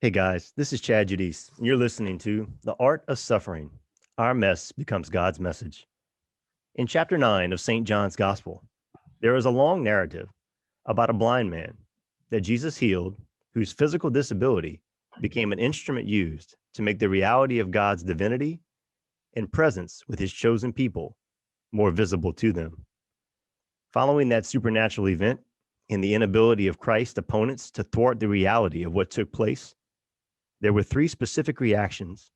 Hey guys, this is Chad Judice, and you're listening to The Art of Suffering. Our mess becomes God's message. In chapter 9 of St. John's Gospel, there is a long narrative about a blind man that Jesus healed, whose physical disability became an instrument used to make the reality of God's divinity and presence with his chosen people more visible to them. Following that supernatural event and the inability of Christ's opponents to thwart the reality of what took place, there were three specific reactions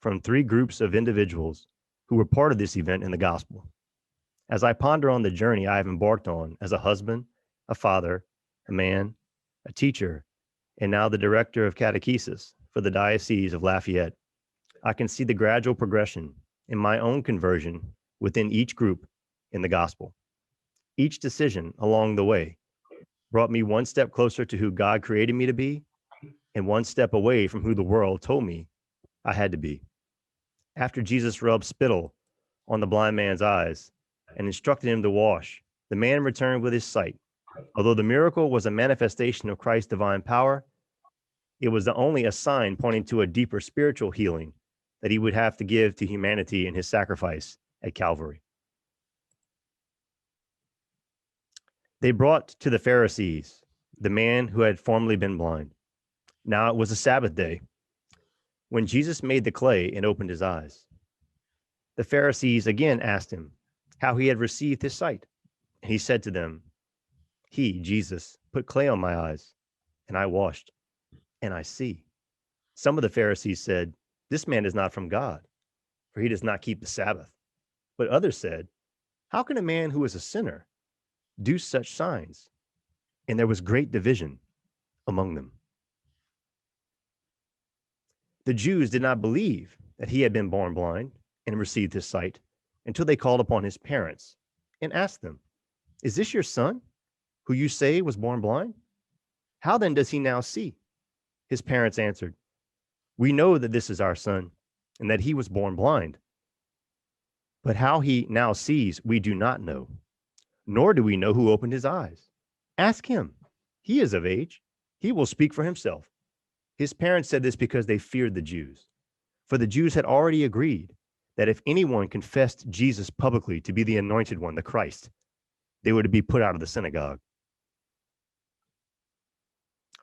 from three groups of individuals who were part of this event in the gospel. As I ponder on the journey I have embarked on as a husband, a father, a man, a teacher, and now the director of catechesis for the Diocese of Lafayette, I can see the gradual progression in my own conversion within each group in the gospel. Each decision along the way brought me one step closer to who God created me to be and one step away from who the world told me I had to be. After Jesus rubbed spittle on the blind man's eyes and instructed him to wash, the man returned with his sight. Although the miracle was a manifestation of Christ's divine power, it was only a sign pointing to a deeper spiritual healing that he would have to give to humanity in his sacrifice at Calvary. They brought to the Pharisees the man who had formerly been blind. Now it was a Sabbath day when Jesus made the clay and opened his eyes. The Pharisees again asked him how he had received his sight. And he said to them, He, Jesus, put clay on my eyes, and I washed, and I see. Some of the Pharisees said, This man is not from God, for he does not keep the Sabbath. But others said, How can a man who is a sinner do such signs? And there was great division among them. The Jews did not believe that he had been born blind and received his sight until they called upon his parents and asked them, Is this your son, who you say was born blind? How then does he now see? His parents answered, We know that this is our son and that he was born blind. But how he now sees, we do not know, nor do we know who opened his eyes. Ask him. He is of age. He will speak for himself. His parents said this because they feared the Jews. For the Jews had already agreed that if anyone confessed Jesus publicly to be the anointed one, the Christ, they were to be put out of the synagogue.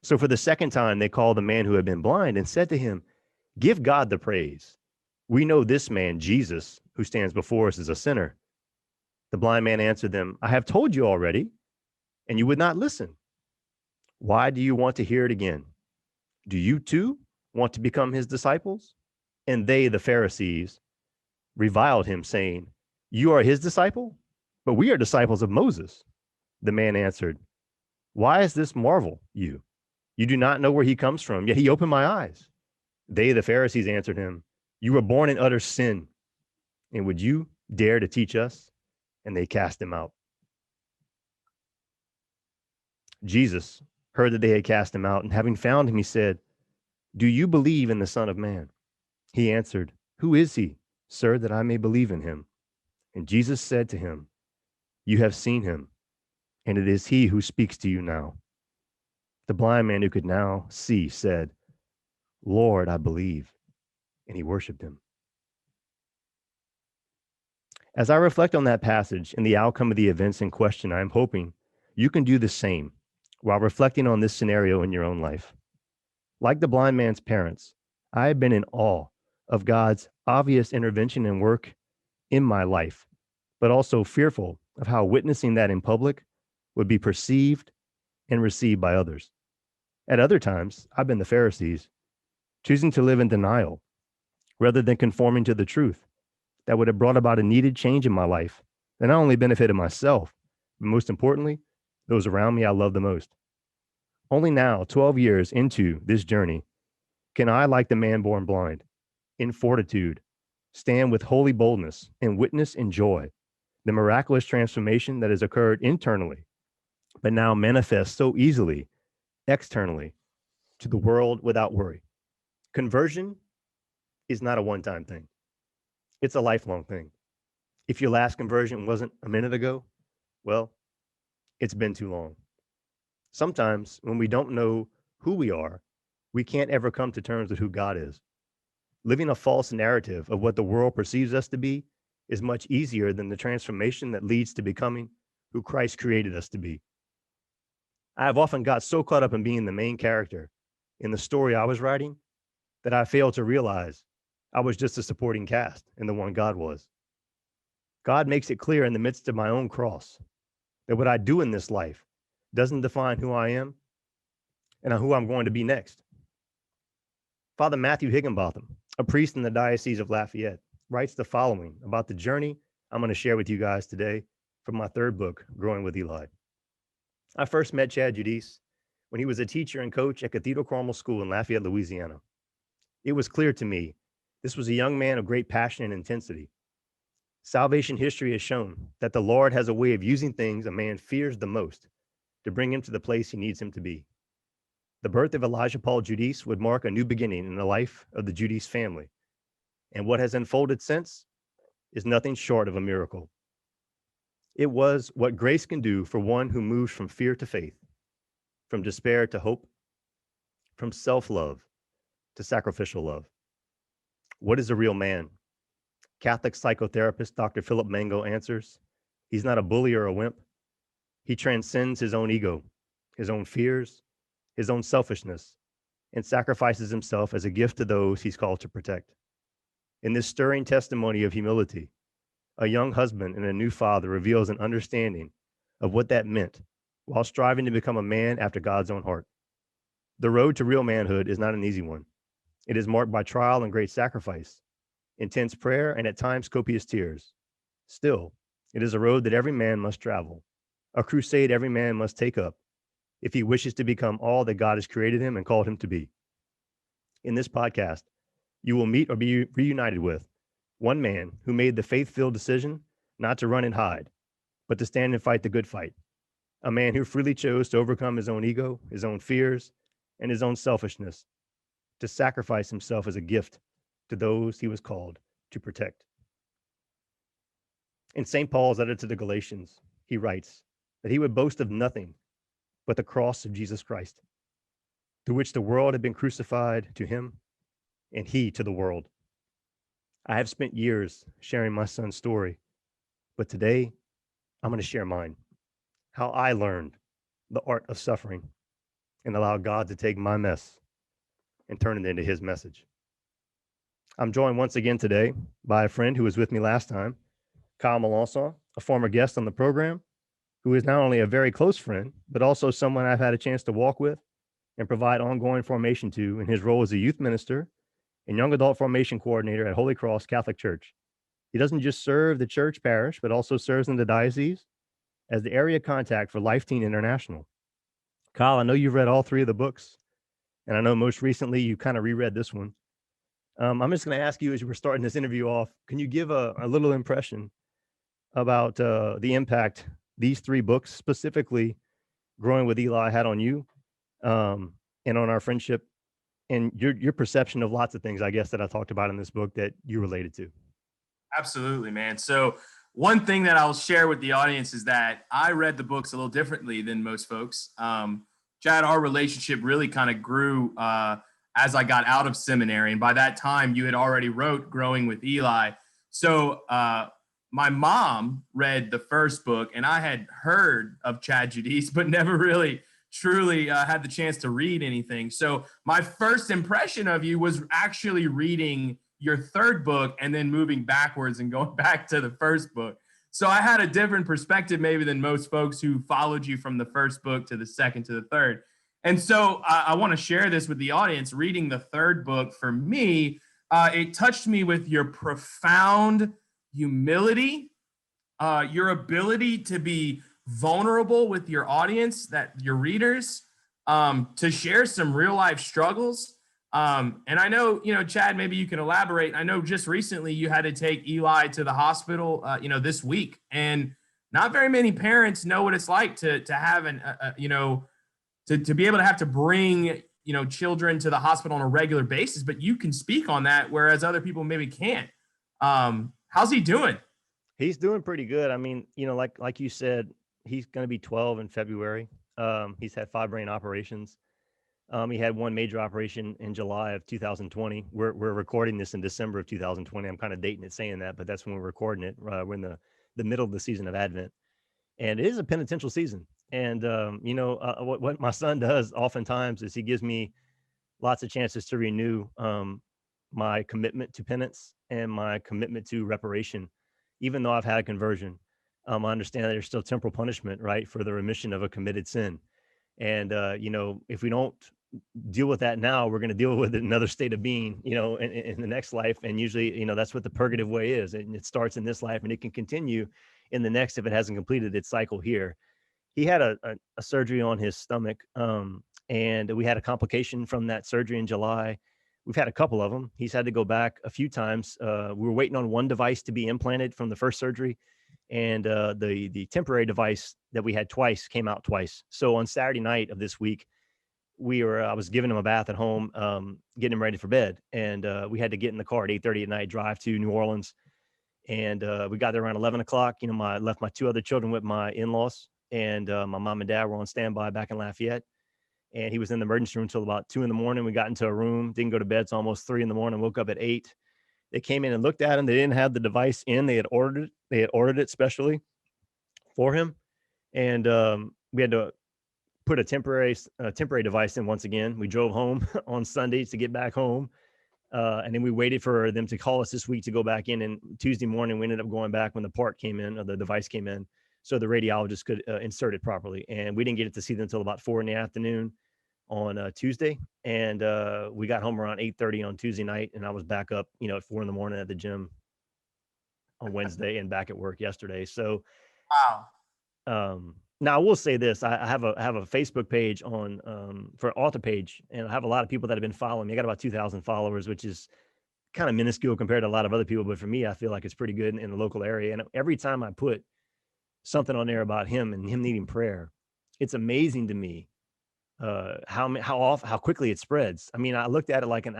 So for the second time, they called the man who had been blind and said to him, Give God the praise. We know this man, Jesus, who stands before us, is a sinner. The blind man answered them, I have told you already, and you would not listen. Why do you want to hear it again? Do you too want to become his disciples? And they, the Pharisees, reviled him, saying, You are his disciple, but we are disciples of Moses. The man answered, Why is this marvel, you? You do not know where he comes from, yet he opened my eyes. They, the Pharisees, answered him, You were born in utter sin, and would you dare to teach us? And they cast him out. Jesus heard that they had cast him out, and having found him, he said, Do you believe in the Son of Man? He answered, Who is he, sir, that I may believe in him? And Jesus said to him, You have seen him, and it is he who speaks to you now. The blind man who could now see said, Lord, I believe. And he worshiped him. As I reflect on that passage and the outcome of the events in question, I am hoping you can do the same while reflecting on this scenario in your own life. Like the blind man's parents, I have been in awe of God's obvious intervention and work in my life, but also fearful of how witnessing that in public would be perceived and received by others. At other times, I've been the Pharisees, choosing to live in denial rather than conforming to the truth that would have brought about a needed change in my life that not only benefited myself, but most importantly, those around me I love the most. Only now, 12 years into this journey, can I, like the man born blind, in fortitude, stand with holy boldness and witness in joy the miraculous transformation that has occurred internally, but now manifests so easily externally to the world without worry. Conversion is not a one-time thing. It's a lifelong thing. If your last conversion wasn't a minute ago, well, it's been too long. Sometimes when we don't know who we are, We can't ever come to terms with who God is. Living a false narrative of what the world perceives us to be is much easier than the transformation that leads to becoming who Christ created us to be. I have often got so caught up in being the main character in the story I was writing that I failed to realize I was just a supporting cast in the one God was. God makes it clear in the midst of my own cross that what I do in this life doesn't define who I am and who I'm going to be next. Father Matthew Higginbotham, a priest in the Diocese of Lafayette, writes the following about the journey I'm going to share with you guys today from my third book, Growing with Eli. I first met Chad Judice when he was a teacher and coach at Cathedral Carmel School in Lafayette, Louisiana. It was clear to me this was a young man of great passion and intensity. Salvation history has shown that the Lord has a way of using things a man fears the most to bring him to the place he needs him to be. The birth of Elijah Paul Judice would mark a new beginning in the life of the Judice family, and what has unfolded since is nothing short of a miracle. It was what grace can do for one who moves from fear to faith, from despair to hope, from self-love to sacrificial love. What is a real man? Catholic psychotherapist Dr. Philip Mango answers, he's not a bully or a wimp. He transcends his own ego, his own fears, his own selfishness, and sacrifices himself as a gift to those he's called to protect. In this stirring testimony of humility, a young husband and a new father reveals an understanding of what that meant while striving to become a man after God's own heart. The road to real manhood is not an easy one. It is marked by trial and great sacrifice, intense prayer, and at times copious tears. Still, it is a road that every man must travel, a crusade every man must take up if he wishes to become all that God has created him and called him to be. In this podcast, you will meet or be reunited with one man who made the faith-filled decision not to run and hide, but to stand and fight the good fight. A man who freely chose to overcome his own ego, his own fears, and his own selfishness, to sacrifice himself as a gift to those he was called to protect. In St. Paul's letter to the Galatians, he writes that he would boast of nothing but the cross of Jesus Christ, through which the world had been crucified to him and he to the world. I have spent years sharing my son's story, but today I'm going to share mine, how I learned the art of suffering and allow God to take my mess and turn it into his message. I'm joined once again today by a friend who was with me last time, Kyle Malonson, a former guest on the program, who is not only a very close friend, but also someone I've had a chance to walk with and provide ongoing formation to in his role as a youth minister and young adult formation coordinator at Holy Cross Catholic Church. He doesn't just serve the church parish, but also serves in the diocese as the area contact for Life Teen International. Kyle, I know you've read all three of the books, and I know most recently you kind of reread this one. I'm just going to ask you, as we're starting this interview off, can you give a little impression about the impact these three books, specifically Growing with Eli, had on you and on our friendship, and your perception of lots of things, I guess, that I talked about in this book that you related to? Absolutely, man. So one thing that I'll share with the audience is that I read the books a little differently than most folks. Chad, our relationship really kind of grew as I got out of seminary. And by that time, you had already wrote Growing with Eli. So my mom read the first book, and I had heard of Chad Judice, but never really truly had the chance to read anything. So my first impression of you was actually reading your third book and then moving backwards and going back to the first book. So I had a different perspective maybe than most folks who followed you from the first book to the second to the third. And so I want to share this with the audience. Reading the third book, for me, it touched me with your profound humility, your ability to be vulnerable with your audience, that your readers, to share some real life struggles. And I know, Chad, maybe you can elaborate. I know just recently you had to take Eli to the hospital, this week, and not very many parents know what it's like to have to be able to have to bring, children to the hospital on a regular basis, but you can speak on that, whereas other people maybe can't. How's he doing? He's doing pretty good. I mean, like you said, he's going to be 12 in February. He's had 5 brain operations. He had one major operation in July of 2020. We're recording this in December of 2020. I'm kind of dating it saying that, but that's when we're recording it. We're in the middle of the season of Advent, and it is a penitential season. And what my son does oftentimes is he gives me lots of chances to renew my commitment to penance and my commitment to reparation, even though I've had a conversion. I understand that there's still temporal punishment, right, for the remission of a committed sin. And if we don't deal with that now, we're going to deal with it in another state of being, in the next life. And usually, that's what the purgative way is. And it starts in this life and it can continue in the next if it hasn't completed its cycle here. He had a surgery on his stomach, and we had a complication from that surgery in July. We've had a couple of them. He's had to go back a few times. We were waiting on one device to be implanted from the first surgery, and the temporary device that we had twice came out twice. So on Saturday night of this week, I was giving him a bath at home, getting him ready for bed, and we had to get in the car at 8:30 at night, drive to New Orleans, and we got there around 11 o'clock. I left my two other children with my in-laws, and my mom and dad were on standby back in Lafayette. And he was in the emergency room until about 2 a.m. We got into a room, didn't go to bed till almost 3 a.m. Woke up at 8. They came in and looked at him. They didn't have the device in. They had ordered it. They had ordered it specially for him, and we had to put a temporary device in once again. We drove home on Sunday to get back home, and then we waited for them to call us this week to go back in. And Tuesday morning, we ended up going back when the part came in, or the device came in, so the radiologist could insert it properly. And we didn't get it to see them until about 4 p.m. on Tuesday, and we got home around 8:30 on Tuesday night, and I was back up, at 4 a.m. at the gym on Wednesday and back at work yesterday. So, Wow. now I will say this: I have a Facebook page on for altar page, and I have a lot of people that have been following me. I got about 2,000 followers, which is kind of minuscule compared to a lot of other people, but for me, I feel like it's pretty good in the local area. And every time I put something on there about him and him needing prayer, it's amazing to me how quickly it spreads. I mean, I looked at it like an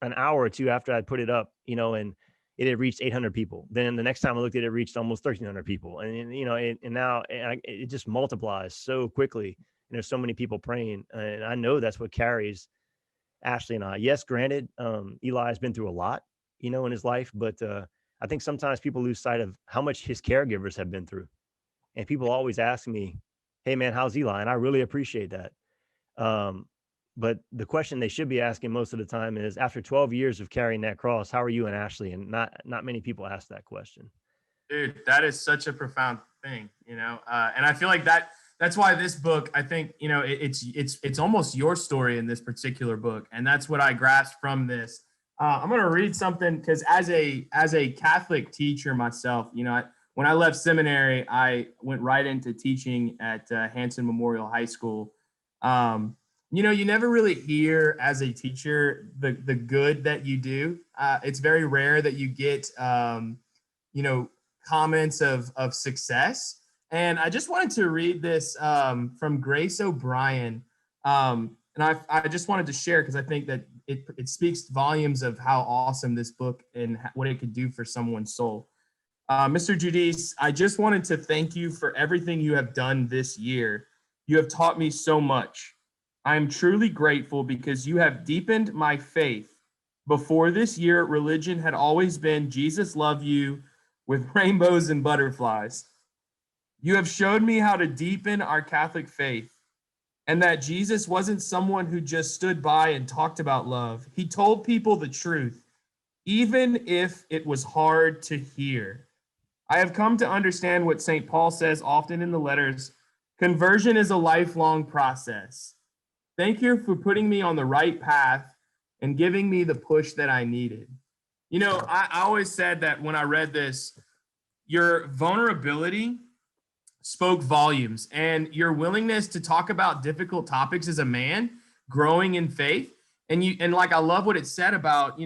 hour or two after I put it up, and it had reached 800 people. Then the next time I looked at it, it reached almost 1,300 people, and now it just multiplies so quickly. And there's so many people praying, and I know that's what carries Ashley and I. Yes, granted, Eli has been through a lot, in his life, but I think sometimes people lose sight of how much his caregivers have been through. And people always ask me, "Hey, man, how's Eli?" And I really appreciate that. Um, but the question they should be asking most of the time is, after 12 years of carrying that cross, how are you and Ashley? And not many people ask that question. Dude, that is such a profound thing, and I feel like that's why this book, I think, it's almost your story in this particular book, and that's what I grasped from this. I'm going to read something because as a Catholic teacher myself, when I left seminary, I went right into teaching at Hanson Memorial High School. You never really hear as a teacher the good that you do. It's very rare that you get comments of success. And I just wanted to read this from Grace O'Brien. And I just wanted to share because I think that it speaks volumes of how awesome this book and what it could do for someone's soul. Mr. Judice, I just wanted to thank you for everything you have done this year. You have taught me so much. I am truly grateful because you have deepened my faith. Before this year, religion had always been Jesus love you with rainbows and butterflies. You have showed me how to deepen our Catholic faith and that Jesus wasn't someone who just stood by and talked about love. He told people the truth, even if it was hard to hear. I have come to understand what St. Paul says often in the letters: conversion is a lifelong process. Thank you for putting me on the right path and giving me the push that I needed. I always said that when I read this, your vulnerability spoke volumes, and your willingness to talk about difficult topics as a man growing in faith. And like, I love what it said about,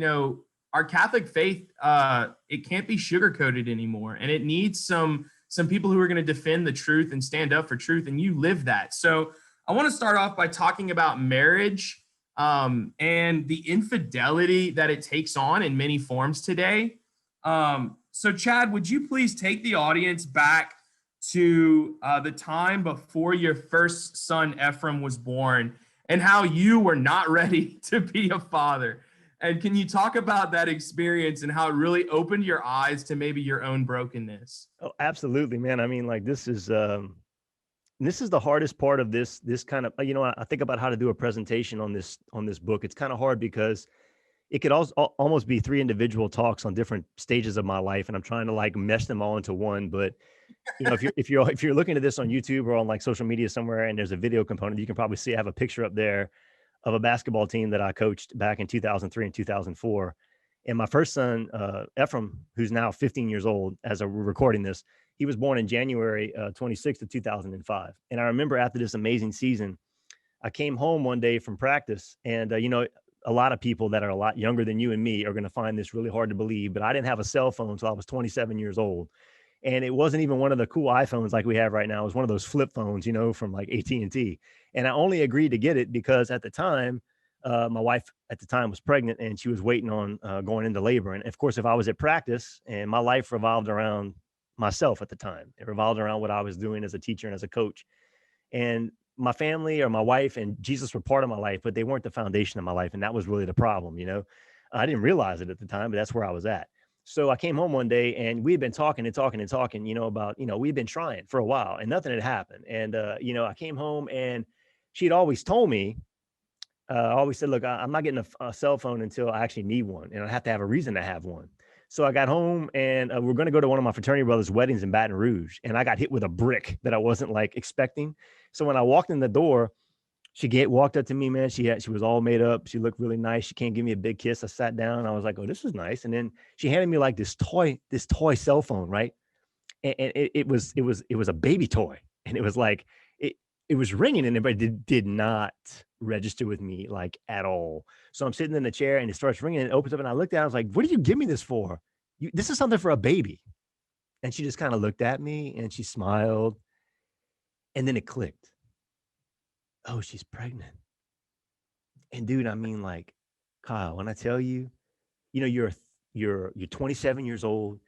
our Catholic faith, it can't be sugarcoated anymore. And it needs some people who are going to defend the truth and stand up for truth. And you live that. So I want to start off by talking about marriage and the infidelity that it takes on in many forms today. So Chad, would you please take the audience back to the time before your first son, Ephraim, was born, and how you were not ready to be a father. And can you talk about that experience and how it really opened your eyes to maybe your own brokenness? Oh, absolutely, man. I mean, like this is the hardest part of this kind of, I think about how to do a presentation on this book. It's kind of hard because it could also almost be three individual talks on different stages of my life, and I'm trying to like mesh them all into one. But if you're looking at this on YouTube or on like social media somewhere, and there's a video component, you can probably see I have a picture up there of a basketball team that I coached back in 2003 and 2004. And my first son, Ephraim, who's now 15 years old, as we're recording this, he was born in January 26th of 2005. And I remember after this amazing season, I came home one day from practice, and a lot of people that are a lot younger than you and me are going to find this really hard to believe, but I didn't have a cell phone until I was 27 years old. And it wasn't even one of the cool iPhones like we have right now. It was one of those flip phones, from like AT&T. And I only agreed to get it because at the time, my wife at the time was pregnant and she was waiting on going into labor. And of course, if I was at practice, and my life revolved around myself at the time, it revolved around what I was doing as a teacher and as a coach. And my family or my wife and Jesus were part of my life, but they weren't the foundation of my life. And that was really the problem. I didn't realize it at the time, but that's where I was at. So I came home one day and we had been talking and talking and talking, about, we'd been trying for a while and nothing had happened. And, I came home and she'd always told me, I always said, look, I'm not getting a cell phone until I actually need one, and I have to have a reason to have one. So I got home and we're going to go to one of my fraternity brothers' weddings in Baton Rouge. And I got hit with a brick that I wasn't like expecting. So when I walked in the door, she walked up to me, man. She was all made up. She looked really nice. She can't give me a big kiss. I sat down. I was like, oh, this is nice. And then she handed me like this toy cell phone, right? And it was a baby toy. And it was like, it was ringing and it did not register with me like at all. So I'm sitting in the chair and it starts ringing and it opens up and I looked at it. I was like, what did you give me this for? This is something for a baby. And she just kind of looked at me and she smiled. And then it clicked. Oh, she's pregnant. And dude, I mean, like, Kyle, when I tell you, you're 27 years old.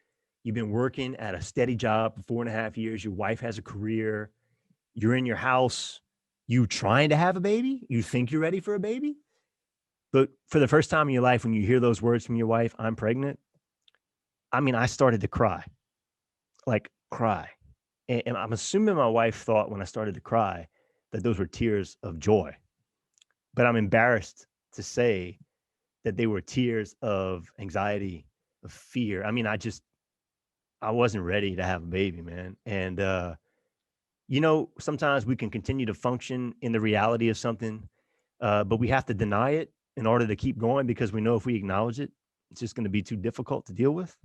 You've been working at a steady job for 4.5 years. Your wife has a career. You're in your house. You trying to have a baby. You think you're ready for a baby. But for the first time in your life, when you hear those words from your wife, I'm pregnant. I mean, I started to cry, like cry. And I'm assuming my wife thought when I started to cry that those were tears of joy. But I'm embarrassed to say that they were tears of anxiety, of fear. I mean, I wasn't ready to have a baby, man. And, sometimes we can continue to function in the reality of something, but we have to deny it in order to keep going because we know if we acknowledge it, it's just going to be too difficult to deal with.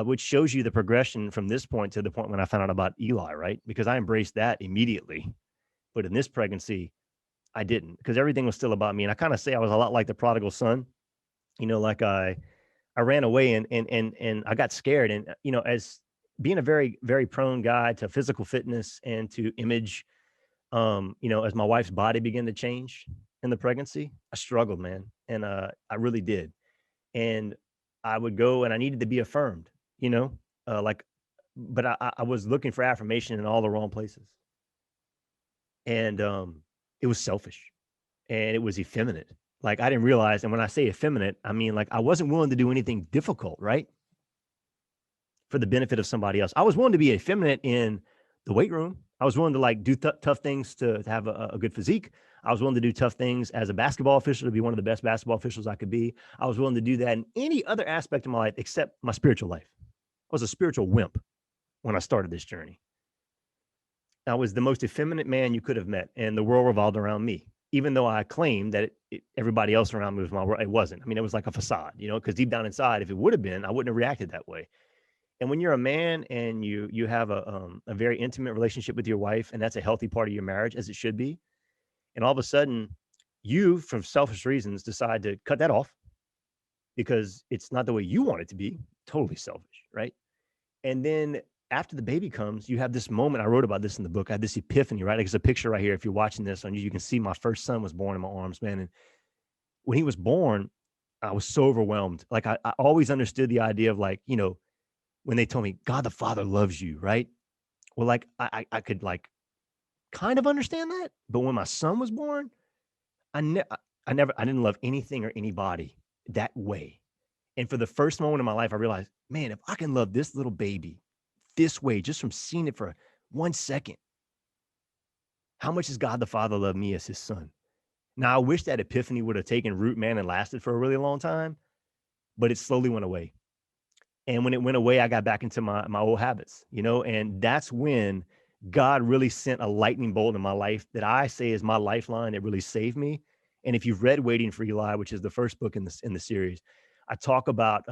Which shows you the progression from this point to the point when I found out about Eli, right? Because I embraced that immediately. But in this pregnancy, I didn't because everything was still about me. And I kind of say I was a lot like the prodigal son, like I ran away and I got scared. And, as being a very, very prone guy to physical fitness and to image, as my wife's body began to change in the pregnancy, I struggled, man. And I really did. And I would go and I needed to be affirmed, like, but I was looking for affirmation in all the wrong places. And it was selfish and it was effeminate. Like I didn't realize, and when I say effeminate, I mean like I wasn't willing to do anything difficult, right? For the benefit of somebody else. I was willing to be effeminate in the weight room. I was willing to like do tough things to have a good physique. I was willing to do tough things as a basketball official to be one of the best basketball officials I could be. I was willing to do that in any other aspect of my life except my spiritual life. I was a spiritual wimp when I started this journey. I was the most effeminate man you could have met, and the world revolved around me. Even though I claimed that everybody else around me was my world, it wasn't. I mean, it was like a facade, because deep down inside, if it would have been, I wouldn't have reacted that way. And when you're a man and you have a very intimate relationship with your wife, and that's a healthy part of your marriage, as it should be, and all of a sudden, you, from selfish reasons, decide to cut that off because it's not the way you want it to be. Totally selfish, right? And then after the baby comes, you have this moment. I wrote about this in the book. I had this epiphany, right? Like it's a picture right here. If you're watching this on you can see my first son was born in my arms, man. And when he was born, I was so overwhelmed. Like I always understood the idea of like, when they told me God the Father loves you, right? Well, like I could like kind of understand that. But when my son was born, I didn't love anything or anybody that way. And for the first moment in my life, I realized, man, if I can love this little baby this way, just from seeing it for 1 second, how much does God the Father love me as his son? Now, I wish that epiphany would have taken root, man, and lasted for a really long time, but it slowly went away. And when it went away, I got back into my old habits, and that's when God really sent a lightning bolt in my life that I say is my lifeline that really saved me. And if you've read Waiting for Eli, which is the first book in the series, I talk about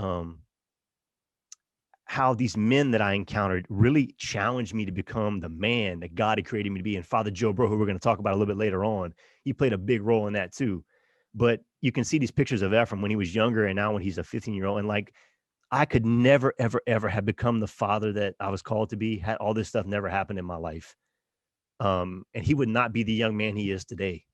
how these men that I encountered really challenged me to become the man that God had created me to be. And Father Joe Bro, who we're going to talk about a little bit later on, he played a big role in that too. But you can see these pictures of Ephraim when he was younger and now when he's a 15-year-old. And like, I could never, ever, ever have become the father that I was called to be had all this stuff never happened in my life. And he would not be the young man he is today.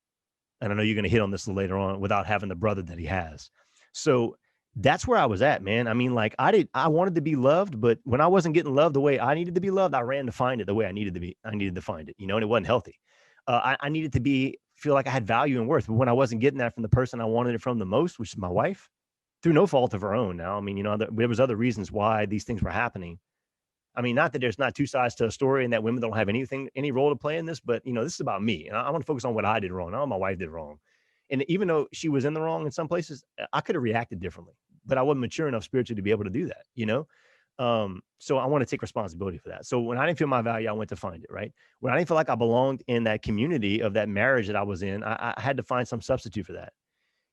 And I know you're going to hit on this later on without having the brother that he has. So that's where I was at, man. I mean, like I wanted to be loved, but when I wasn't getting loved the way I needed to be loved, I ran to find it the way I needed to be. I needed to find it, and it wasn't healthy. I needed to feel like I had value and worth. But when I wasn't getting that from the person I wanted it from the most, which is my wife, through no fault of her own. Now, I mean, there was other reasons why these things were happening. I mean, not that there's not two sides to a story and that women don't have any role to play in this, but this is about me. And I want to focus on what I did wrong, not what my wife did wrong. And even though she was in the wrong in some places, I could have reacted differently, but I wasn't mature enough spiritually to be able to do that, So I want to take responsibility for that. So when I didn't feel my value, I went to find it, right? When I didn't feel like I belonged in that community of that marriage that I was in, I had to find some substitute for that,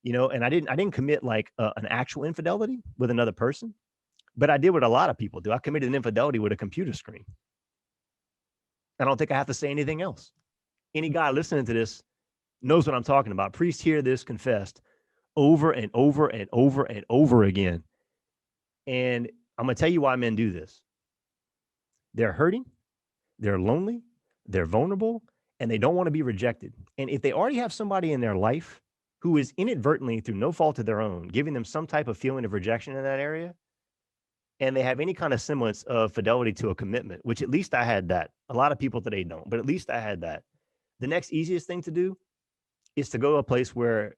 and I didn't commit like an actual infidelity with another person. But I did what a lot of people do. I committed an infidelity with a computer screen. I don't think I have to say anything else. Any guy listening to this knows what I'm talking about. Priests hear this confessed over and over and over and over again. And I'm going to tell you why men do this. They're hurting, they're lonely, they're vulnerable, and they don't want to be rejected. And if they already have somebody in their life who is inadvertently, through no fault of their own, giving them some type of feeling of rejection in that area, and they have any kind of semblance of fidelity to a commitment, which at least I had that. A lot of people today don't, but at least I had that. The next easiest thing to do is to go to a place where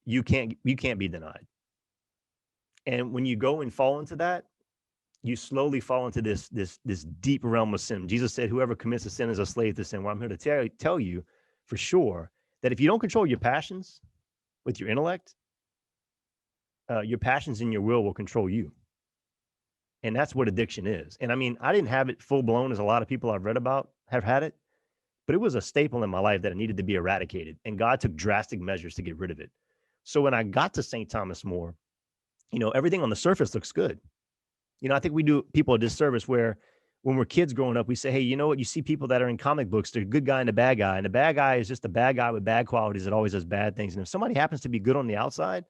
you can't be denied. And when you go and fall into that, you slowly fall into this deep realm of sin. Jesus said, whoever commits a sin is a slave to sin. Well, I'm here to tell you for sure that if you don't control your passions with your intellect, your passions and your will control you. And that's what addiction is. And I mean, I didn't have it full blown as a lot of people I've read about have had it, but it was a staple in my life that it needed to be eradicated. And God took drastic measures to get rid of it. So when I got to St. Thomas More, everything on the surface looks good. I think we do people a disservice where when we're kids growing up, we say, hey, you know what? You see people that are in comic books, they're a good guy and a bad guy. And the bad guy is just a bad guy with bad qualities that always does bad things. And if somebody happens to be good on the outside,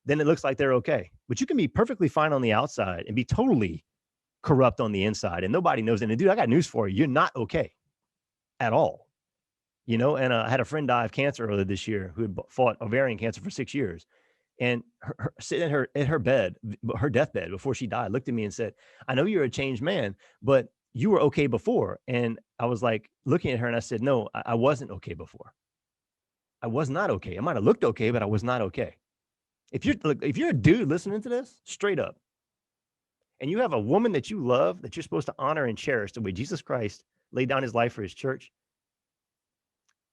then it looks like they're okay. But you can be perfectly fine on the outside and be totally corrupt on the inside, and nobody knows it. And dude, I got news for you. You're not okay at all. And I had a friend die of cancer earlier this year who had fought ovarian cancer for 6 years. And her sitting at her bed, her deathbed before she died, looked at me and said, I know you're a changed man, but you were okay before. And I was like looking at her and I said, no, I wasn't okay before. I was not okay. I might have looked okay, but I was not okay. If you're a dude listening to this, straight up, and you have a woman that you love, that you're supposed to honor and cherish the way Jesus Christ laid down his life for his church,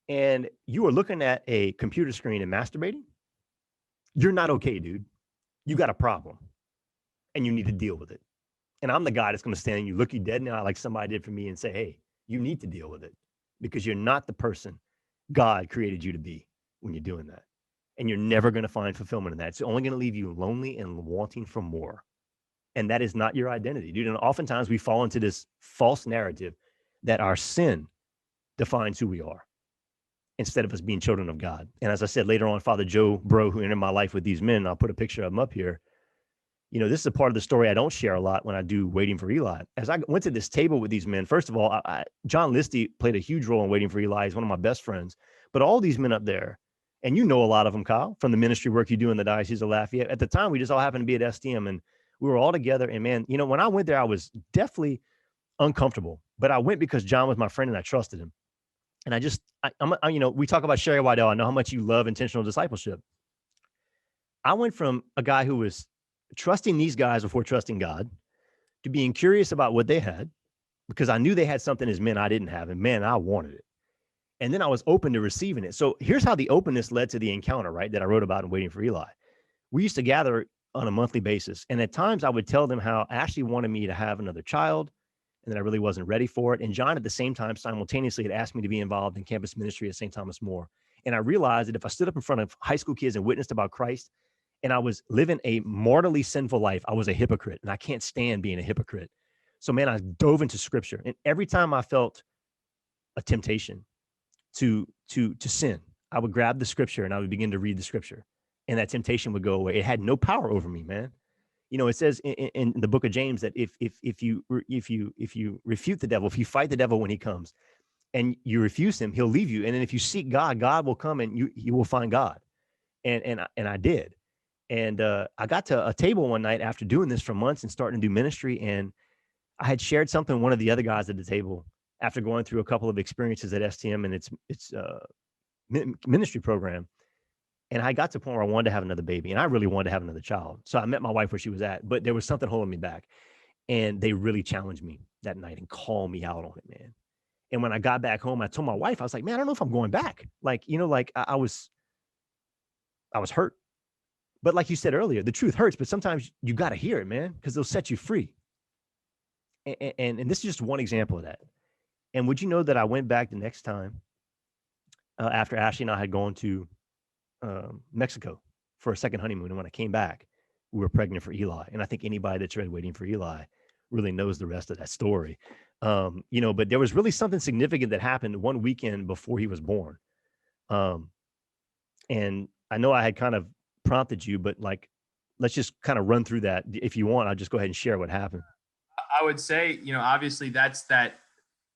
and you are looking at a computer screen and masturbating, you're not okay, dude. You got a problem, and you need to deal with it. And I'm the guy that's going to stand you, look you dead in the eye like somebody did for me and say, hey, you need to deal with it because you're not the person God created you to be when you're doing that. And you're never going to find fulfillment in that. It's only going to leave you lonely and wanting for more. And that is not your identity, dude. And oftentimes we fall into this false narrative that our sin defines who we are instead of us being children of God. And as I said later on, Father Joe Bro, who entered my life with these men, I'll put a picture of him up here. This is a part of the story I don't share a lot when I do Waiting for Eli. As I went to this table with these men, first of all, John Listy played a huge role in Waiting for Eli. He's one of my best friends. But all these men up there, and you know a lot of them, Kyle, from the ministry work you do in the Diocese of Lafayette. At the time, we just all happened to be at STM, and we were all together. And man, when I went there, I was definitely uncomfortable. But I went because John was my friend and I trusted him. And we talk about Sherry Weidel. I know how much you love intentional discipleship. I went from a guy who was trusting these guys before trusting God to being curious about what they had, because I knew they had something as men I didn't have, and man, I wanted it. And then I was open to receiving it. So here's how the openness led to the encounter, right, that I wrote about in Waiting for Eli. We used to gather on a monthly basis. And at times I would tell them how Ashley wanted me to have another child and that I really wasn't ready for it. And John, at the same time, simultaneously had asked me to be involved in campus ministry at St. Thomas More. And I realized that if I stood up in front of high school kids and witnessed about Christ, and I was living a mortally sinful life, I was a hypocrite. And I can't stand being a hypocrite. So, man, I dove into scripture. And every time I felt a temptation to sin, I would grab the scripture and I would begin to read the scripture. And that temptation would go away. It had no power over me, man. It says in the book of James that if you refute the devil, if you fight the devil when he comes and you refuse him, he'll leave you. And then if you seek God, God will come and you will find God. And I did. And I got to a table one night after doing this for months and starting to do ministry. And I had shared something with one of the other guys at the table after going through a couple of experiences at STM and its ministry program. And I got to a point where I wanted to have another baby, and I really wanted to have another child. So I met my wife where she was at, but there was something holding me back. And they really challenged me that night and called me out on it, man. And when I got back home, I told my wife, I was like, man, I don't know if I'm going back. Like, I was hurt. But like you said earlier, the truth hurts, but sometimes you got to hear it, man, because they'll set you free. And this is just one example of that. And would you know that I went back the next time after Ashley and I had gone to Mexico for a second honeymoon. And when I came back, we were pregnant for Eli. And I think anybody that's read Waiting for Eli really knows the rest of that story. But there was really something significant that happened one weekend before he was born. And I know I had kind of prompted you, but like, let's just kind of run through that. If you want, I'll just go ahead and share what happened. I would say, obviously that's that,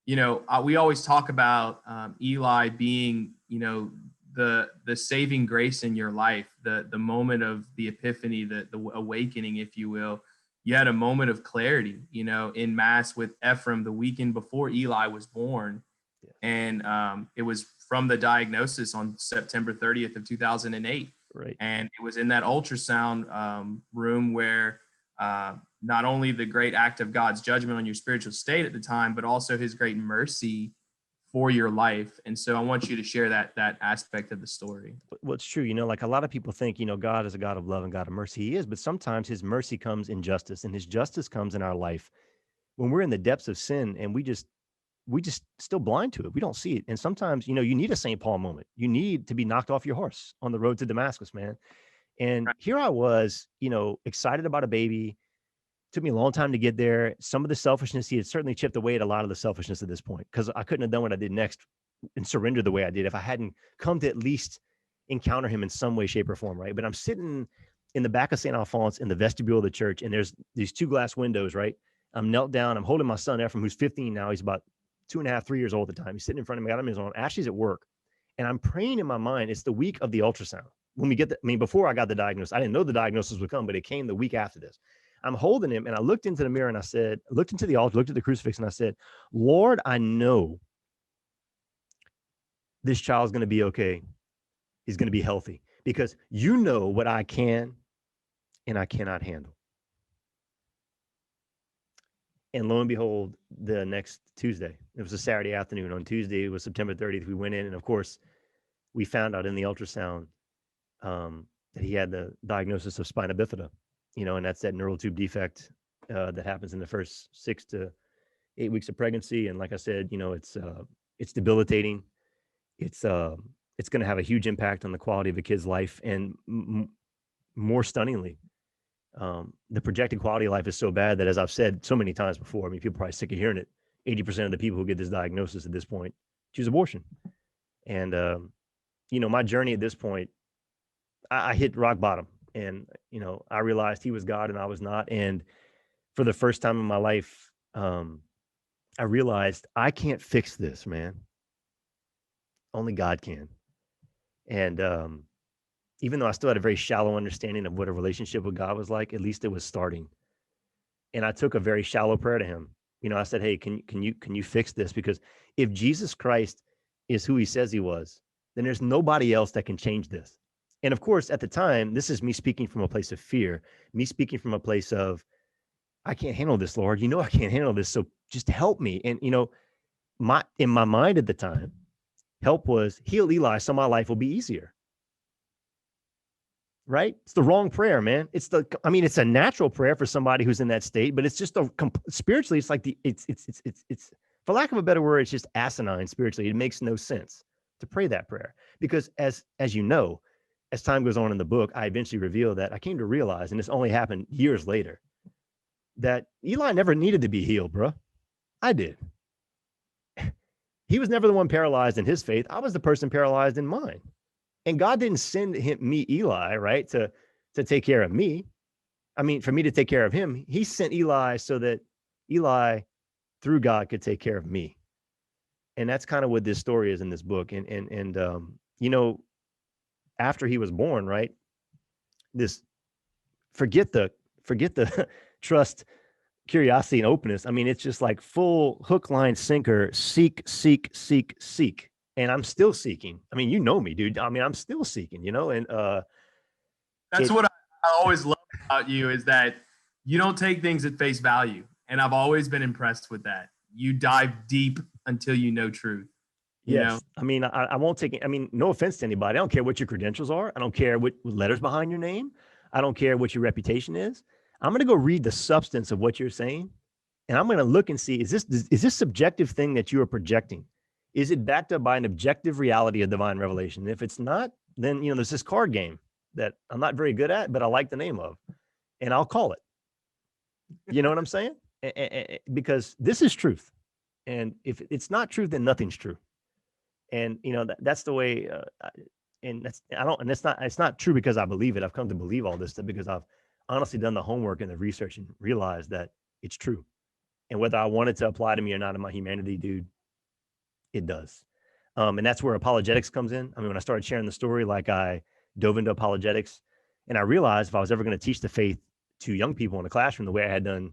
we always talk about Eli being, the saving grace in your life, the moment of the epiphany, the awakening, if you will. You had a moment of clarity, in Mass with Ephraim the weekend before Eli was born. Yeah. And it was from the diagnosis on September 30th of 2008. Right. And it was in that ultrasound room where not only the great act of God's judgment on your spiritual state at the time, but also his great mercy for your life. And so I want you to share that aspect of the story. Well, it's true. Like a lot of people think, God is a God of love and God of mercy. He is, but sometimes his mercy comes in justice, and his justice comes in our life when we're in the depths of sin and we just still blind to it. We don't see it. And sometimes, you need a St. Paul moment. You need to be knocked off your horse on the road to Damascus, man. And here I was, excited about a baby. Took me a long time to get there. Some of the selfishness, he had certainly chipped away at a lot of the selfishness at this point, because I couldn't have done what I did next and surrendered the way I did if I hadn't come to at least encounter him in some way, shape, or form, right? But I'm sitting in the back of St. Alphonse in the vestibule of the church, and there's these two glass windows, right? I'm knelt down. I'm holding my son, Ephraim, who's 15 now. He's about 2.5, 3 years old at the time. He's sitting in front of me. I got him in his arm. Ashley's at work. And I'm praying in my mind. It's the week of the ultrasound. When we get before I got the diagnosis, I didn't know the diagnosis would come, but it came the week after this. I'm holding him, and I looked into the mirror and I said, looked into the altar, looked at the crucifix, and I said, Lord, I know this child's going to be okay. He's going to be healthy, because you know what I can and I cannot handle. And lo and behold, the next Tuesday, it was a Saturday afternoon. On Tuesday, it was September 30th. We went in, and of course, we found out in the ultrasound that he had the diagnosis of spina bifida, and that's that neural tube defect that happens in the first 6 to 8 weeks of pregnancy. And like I said, it's debilitating. It's going to have a huge impact on the quality of a kid's life. And more stunningly, the projected quality of life is so bad that, as I've said so many times before, people are probably sick of hearing it, 80% of the people who get this diagnosis at this point choose abortion. And, my journey at this point, I hit rock bottom. And, I realized he was God and I was not. And for the first time in my life, I realized I can't fix this, man. Only God can. And even though I still had a very shallow understanding of what a relationship with God was like, at least it was starting. And I took a very shallow prayer to him. I said, hey, can you fix this? Because if Jesus Christ is who he says he was, then there's nobody else that can change this. And of course, at the time, this is me speaking from a place of fear, me speaking from a place of, I can't handle this, Lord. You know, I can't handle this. So just help me. And, you know, in my mind at the time, help was heal Eli so my life will be easier. Right? It's the wrong prayer, man. It's a natural prayer for somebody who's in that state, but it's just spiritually, it's like it's for lack of a better word, it's just asinine spiritually. It makes no sense to pray that prayer because as you know, as time goes on in the book, I eventually reveal that I came to realize, and this only happened years later, that Eli never needed to be healed, bro. I did. He was never the one paralyzed in his faith. I was the person paralyzed in mine. And God didn't send me, Eli, right, to take care of me. I mean, for me to take care of him, he sent Eli so that Eli, through God, could take care of me. And that's kind of what this story is in this book. And you know, after he was born, right, this forget the trust, curiosity, and openness. I mean, it's just like full hook, line, sinker, seek, seek, seek, seek. And I'm still seeking. I mean, you know me, dude. I mean, I'm still seeking, you know, and that's what I always love about you is that you don't take things at face value. And I've always been impressed with that. You dive deep until you know truth. You know? I mean, I won't take it. I mean, no offense to anybody. I don't care what your credentials are. I don't care what letters behind your name. I don't care what your reputation is. I'm going to go read the substance of what you're saying. And I'm going to look and see, is this subjective thing that you are projecting? Is it backed up by an objective reality of divine revelation? And if it's not, then, you know, there's this card game that I'm not very good at, but I like the name of, and I'll call it. You know what I'm saying? Because this is truth. And if it's not truth, then nothing's true. And, you know, that's the way, and it's not true because I believe it. I've come to believe all this stuff because I've honestly done the homework and the research and realized that it's true. And whether I want it to apply to me or not in my humanity, dude, it does. And that's where apologetics comes in. I mean, when I started sharing the story, like I dove into apologetics and I realized if I was ever going to teach the faith to young people in the classroom the way I had done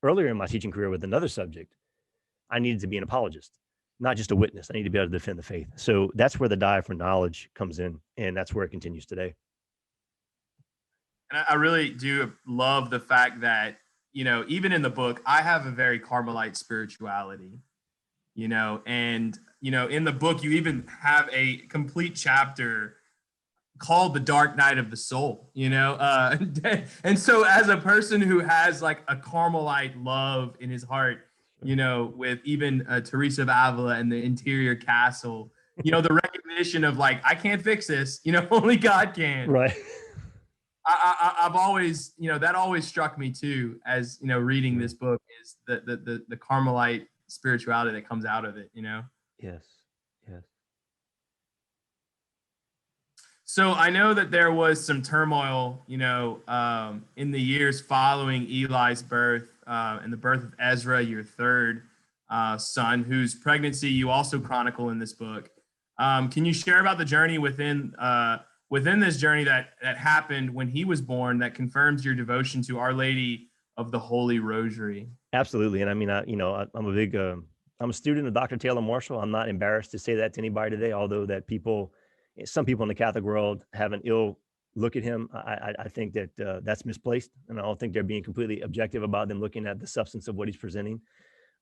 earlier in my teaching career with another subject, I needed to be an apologist, not just a witness. I need to be able to defend the faith. So that's where the dive for knowledge comes in. And that's where it continues today. And I really do love the fact that, you know, even in the book, I have a very Carmelite spirituality, you know, and, you know, in the book, you even have a complete chapter called The Dark Night of the Soul, you know? And so as a person who has like a Carmelite love in his heart, you know, with even Teresa of Avila and the interior castle, you know, the recognition of like, I can't fix this, you know, only God can. Right. I've always, you know, that always struck me too, as, you know, reading this book is the Carmelite spirituality that comes out of it, you know? Yes. Yes. So I know that there was some turmoil, you know, in the years following Eli's birth and the birth of Ezra, your third son, whose pregnancy you also chronicle in this book. Can you share about the journey within this journey that happened when he was born that confirms your devotion to Our Lady of the Holy Rosary? Absolutely. And I mean, I'm a student of Dr. Taylor Marshall. I'm not embarrassed to say that to anybody today, although that some people in the Catholic world have an ill look at him. I think that that's misplaced. And I don't think they're being completely objective about them looking at the substance of what he's presenting.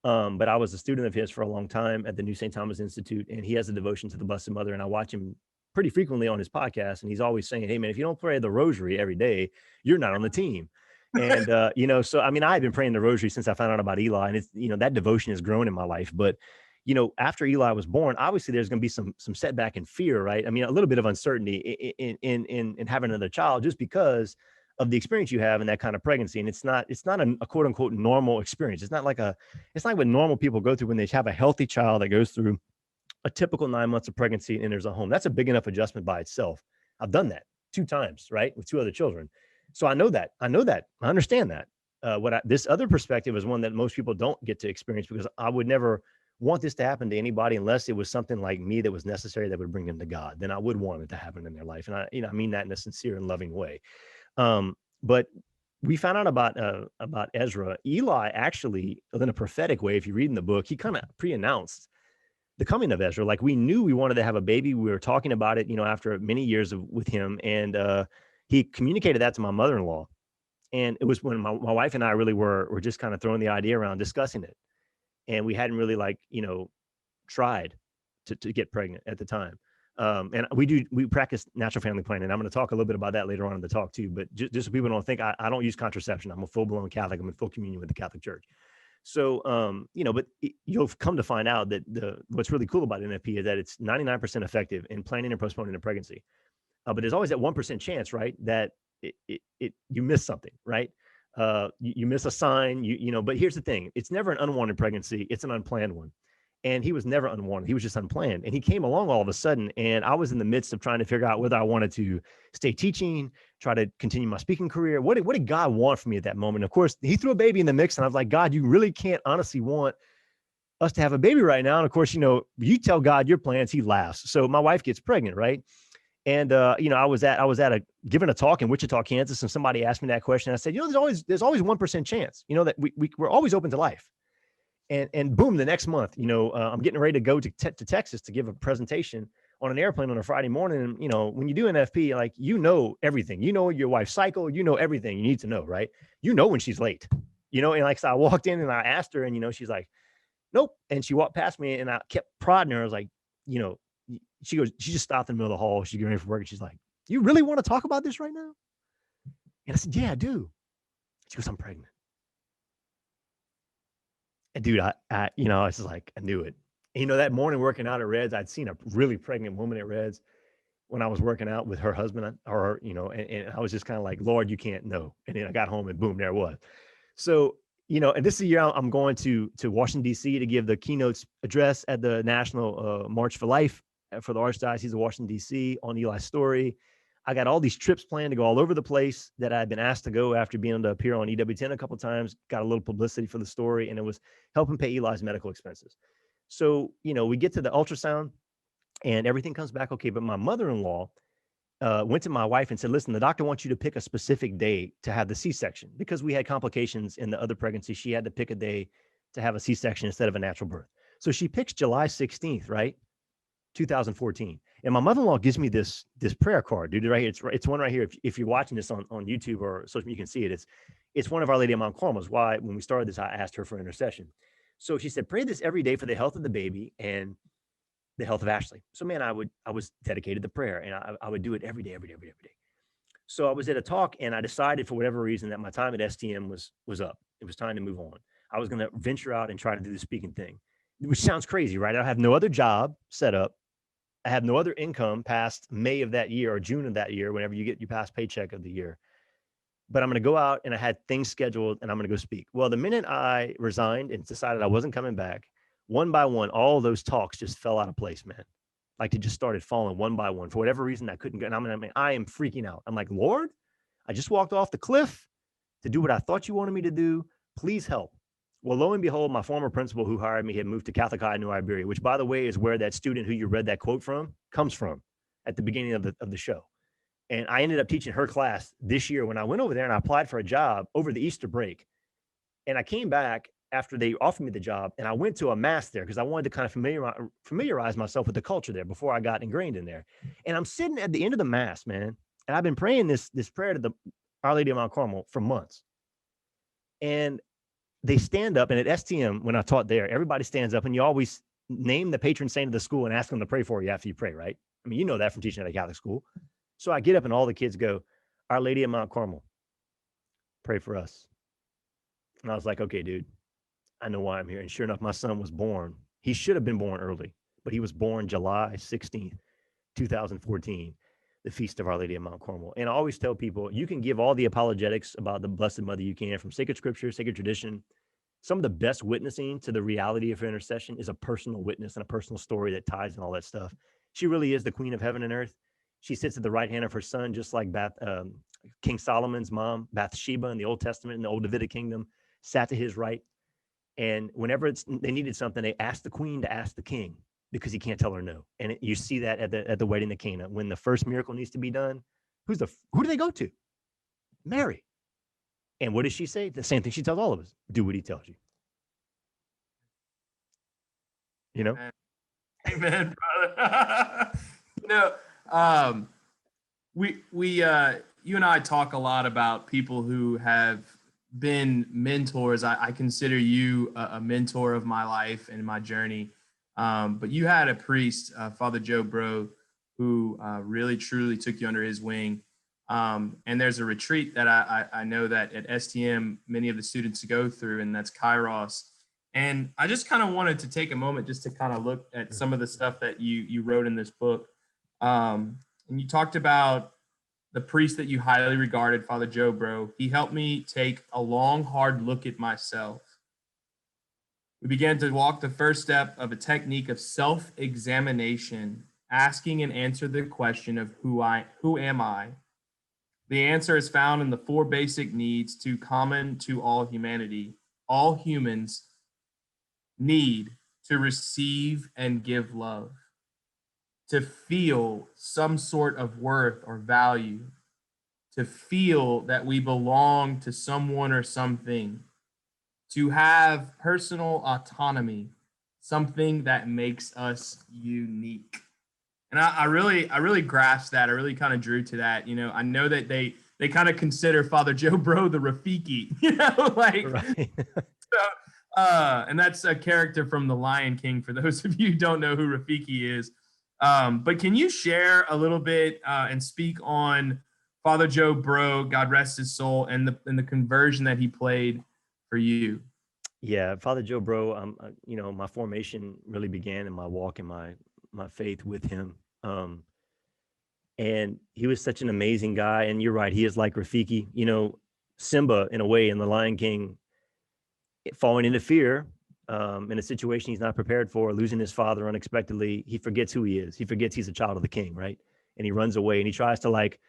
But I was a student of his for a long time at the New St. Thomas Institute, and he has a devotion to the Blessed Mother. And I watch him pretty frequently on his podcast. And he's always saying, hey, man, if you don't pray the rosary every day, you're not on the team. And, you know, so, I mean, I've been praying the rosary since I found out about Eli, and it's, you know, that devotion has grown in my life. But, you know, after Eli was born, obviously there's going to be some setback and fear, right? I mean, a little bit of uncertainty in having another child, just because of the experience you have in that kind of pregnancy. And it's not a quote unquote normal experience. It's not what normal people go through when they have a healthy child that goes through a typical 9 months of pregnancy and enters a home. That's a big enough adjustment by itself. I've done that 2 times, right? With 2 other children. So I know that. I understand that. This other perspective is one that most people don't get to experience, because I would never want this to happen to anybody unless it was something like me that was necessary that would bring them to God. Then I would want it to happen in their life. And I mean that in a sincere and loving way. But we found out about Ezra. Eli actually, in a prophetic way, if you read in the book, he kind of pre-announced the coming of Ezra. Like we knew we wanted to have a baby. We were talking about it, after many years with him, and he communicated that to my mother-in-law. And it was when my wife and I really were just kind of throwing the idea around, discussing it, and we hadn't really tried to get pregnant at the time. And we practice natural family planning. I'm going to talk a little bit about that later on in the talk too. But just so people don't think I don't use contraception. I'm a full blown Catholic. I'm in full communion with the Catholic Church. So, but you'll come to find out that what's really cool about NFP is that it's 99% effective in planning and postponing a pregnancy. But there's always that 1% chance, right, that you miss something, right? You miss a sign, but here's the thing. It's never an unwanted pregnancy. It's an unplanned one. And he was never unwanted. He was just unplanned. And he came along all of a sudden. And I was in the midst of trying to figure out whether I wanted to stay teaching, try to continue my speaking career. What did God want from me at that moment? Of course, he threw a baby in the mix. And I was like, God, you really can't honestly want us to have a baby right now. And of course, you tell God your plans, he laughs. So my wife gets pregnant, right? And I was at giving a talk in Wichita, Kansas, and somebody asked me that question. I said, there's always 1% chance, that we're always open to life. And boom, the next month, I'm getting ready to go to Texas to give a presentation on an airplane on a Friday morning. And, when you do NFP, like, everything, your wife's cycle, everything you need to know, right? When she's late, and like, so I walked in and I asked her and, she's like, nope. And she walked past me and I kept prodding her. I was like, she just stopped in the middle of the hall. She's getting ready for work. And she's like, you really want to talk about this right now? And I said, yeah, I do. She goes, I'm pregnant. And dude, I was just like, I knew it. And, that morning working out at Reds, I'd seen a really pregnant woman at Reds when I was working out with her husband, and I was just kind of like, Lord, you can't know. And then I got home and boom, there it was. So, and this is the year I'm going to Washington, D.C. to give the keynote address at the National March for Life for the Archdiocese of Washington, D.C. on Eli's story. I got all these trips planned to go all over the place that I'd been asked to go after being able to appear on EWTN a couple of times, got a little publicity for the story, and it was helping pay Eli's medical expenses. So, we get to the ultrasound and everything comes back okay. But my mother-in-law went to my wife and said, listen, the doctor wants you to pick a specific day to have the C-section because we had complications in the other pregnancy. She had to pick a day to have a C-section instead of a natural birth. So she picks July 16th, right? 2014. And my mother-in-law gives me this prayer card, dude, right here. It's one right here. If you're watching this on YouTube or social, you can see it. It's one of Our Lady of Mount Carmel. Why, when we started this, I asked her for intercession. So she said, pray this every day for the health of the baby and the health of Ashley. So man, I was dedicated to prayer and I would do it every day. So I was at a talk and I decided for whatever reason that my time at STM was up. It was time to move on. I was going to venture out and try to do the speaking thing, which sounds crazy, right? I have no other job set up. I have no other income past May of that year or June of that year, whenever you get your past paycheck of the year. But I'm going to go out and I had things scheduled and I'm going to go speak. Well, the minute I resigned and decided I wasn't coming back, one by one, all those talks just fell out of place, man. Like it just started falling one by one. For whatever reason, I couldn't go. And I am freaking out. I'm like, Lord, I just walked off the cliff to do what I thought you wanted me to do. Please help. Well, lo and behold, my former principal who hired me had moved to Catholic High in New Iberia, which, by the way, is where that student who you read that quote from comes from at the beginning of the show. And I ended up teaching her class this year when I went over there and I applied for a job over the Easter break. And I came back after they offered me the job and I went to a mass there because I wanted to kind of familiarize myself with the culture there before I got ingrained in there. And I'm sitting at the end of the mass, man. And I've been praying this prayer to Our Lady of Mount Carmel for months. And they stand up, and at STM, when I taught there, everybody stands up and you always name the patron saint of the school and ask them to pray for you after you pray, right? I mean, you know that from teaching at a Catholic school. So I get up and all the kids go, Our Lady of Mount Carmel, pray for us. And I was like, okay, dude, I know why I'm here. And sure enough, my son was born. He should have been born early, but he was born July 16th, 2014, the feast of Our Lady of Mount Carmel. And I always tell people, you can give all the apologetics about the Blessed Mother you can from sacred scripture, sacred tradition. Some of the best witnessing to the reality of her intercession is a personal witness and a personal story that ties in all that stuff. She really is the queen of heaven and earth. She sits at the right hand of her son, just like King Solomon's mom, Bathsheba in the Old Testament, in the Old Davidic kingdom, sat to his right. And whenever they needed something, they asked the queen to ask the king because he can't tell her no. And you see that at the wedding of Cana. When the first miracle needs to be done, who do they go to? Mary. And what does she say? The same thing she tells all of us. Do what he tells you. You know? Amen, brother. you know, um, you and I talk a lot about people who have been mentors. I consider you a mentor of my life and my journey. But you had a priest, Father Joe Bro, who really truly took you under his wing. And there's a retreat that I know that at STM many of the students go through, and that's Kairos. And I just kind of wanted to take a moment just to kind of look at some of the stuff that you wrote in this book. And you talked about the priest that you highly regarded, Father Joe Bro. He helped me take a long, hard look at myself. We began to walk the first step of a technique of self-examination, asking and answer the question of who am I? The answer is found in the four basic needs too common to all humanity. All humans need to receive and give love, to feel some sort of worth or value, to feel that we belong to someone or something, to have personal autonomy, something that makes us unique. And I really grasped that. I really kind of drew to that. I know that they kind of consider Father Joe Bro the Rafiki, like Right. so, and that's a character from The Lion King, for those of you who don't know who Rafiki is. But can you share a little bit and speak on Father Joe Bro, God rest his soul, and the conversion that he played for you? Yeah, Father Joe Bro, my formation really began in my walk in my faith with him. And he was such an amazing guy. And you're right, he is like Rafiki. Simba, in a way, in The Lion King, falling into fear in a situation he's not prepared for, losing his father unexpectedly. He forgets who he is. He forgets he's a child of the king, right? And he runs away and he tries to like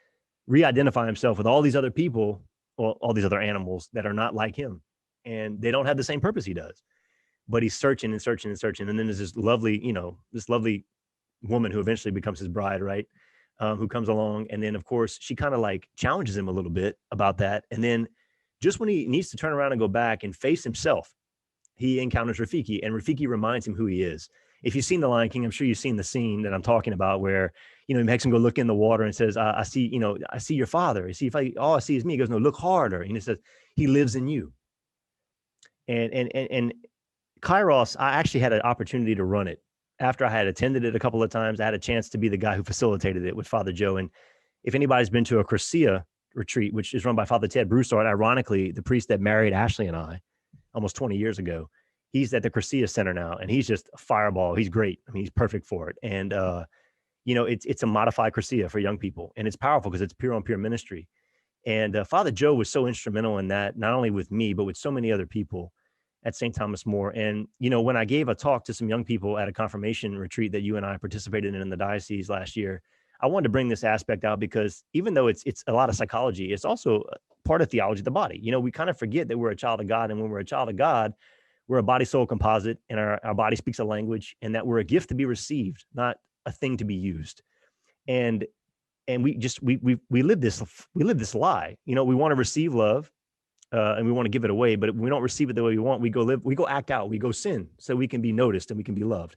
re-identify himself with all these other people, or all these other animals that are not like him. And they don't have the same purpose he does. But he's searching and searching and searching. And then there's this lovely woman who eventually becomes his bride, right? Who comes along. And then, of course, she kind of like challenges him a little bit about that. And then just when he needs to turn around and go back and face himself, he encounters Rafiki, and Rafiki reminds him who he is. If you've seen The Lion King, I'm sure you've seen the scene that I'm talking about where, he makes him go look in the water and says, I see, I see your father. You see, all I see is me. He goes, no, look harder. And he says, he lives in you. And Kairos, I actually had an opportunity to run it. After I had attended it a couple of times, I had a chance to be the guy who facilitated it with Father Joe. And if anybody's been to a Crescia retreat, which is run by Father Ted Broussard, ironically, the priest that married Ashley and I almost 20 years ago, he's at the Crescia Center now, and he's just a fireball. He's great. I mean, he's perfect for it. And, it's a modified Crescia for young people, and it's powerful because it's pure on pure ministry. And Father Joe was so instrumental in that, not only with me, but with so many other people at St. Thomas More. And, when I gave a talk to some young people at a confirmation retreat that you and I participated in the diocese last year, I wanted to bring this aspect out because even though it's a lot of psychology, it's also part of theology of the body. We kind of forget that we're a child of God. And when we're a child of God, we're a body soul composite, and our body speaks a language, and that we're a gift to be received, not a thing to be used. And we live this lie. We want to receive love, and we want to give it away, but we don't receive it the way we want. We go act out, we go sin so we can be noticed and we can be loved.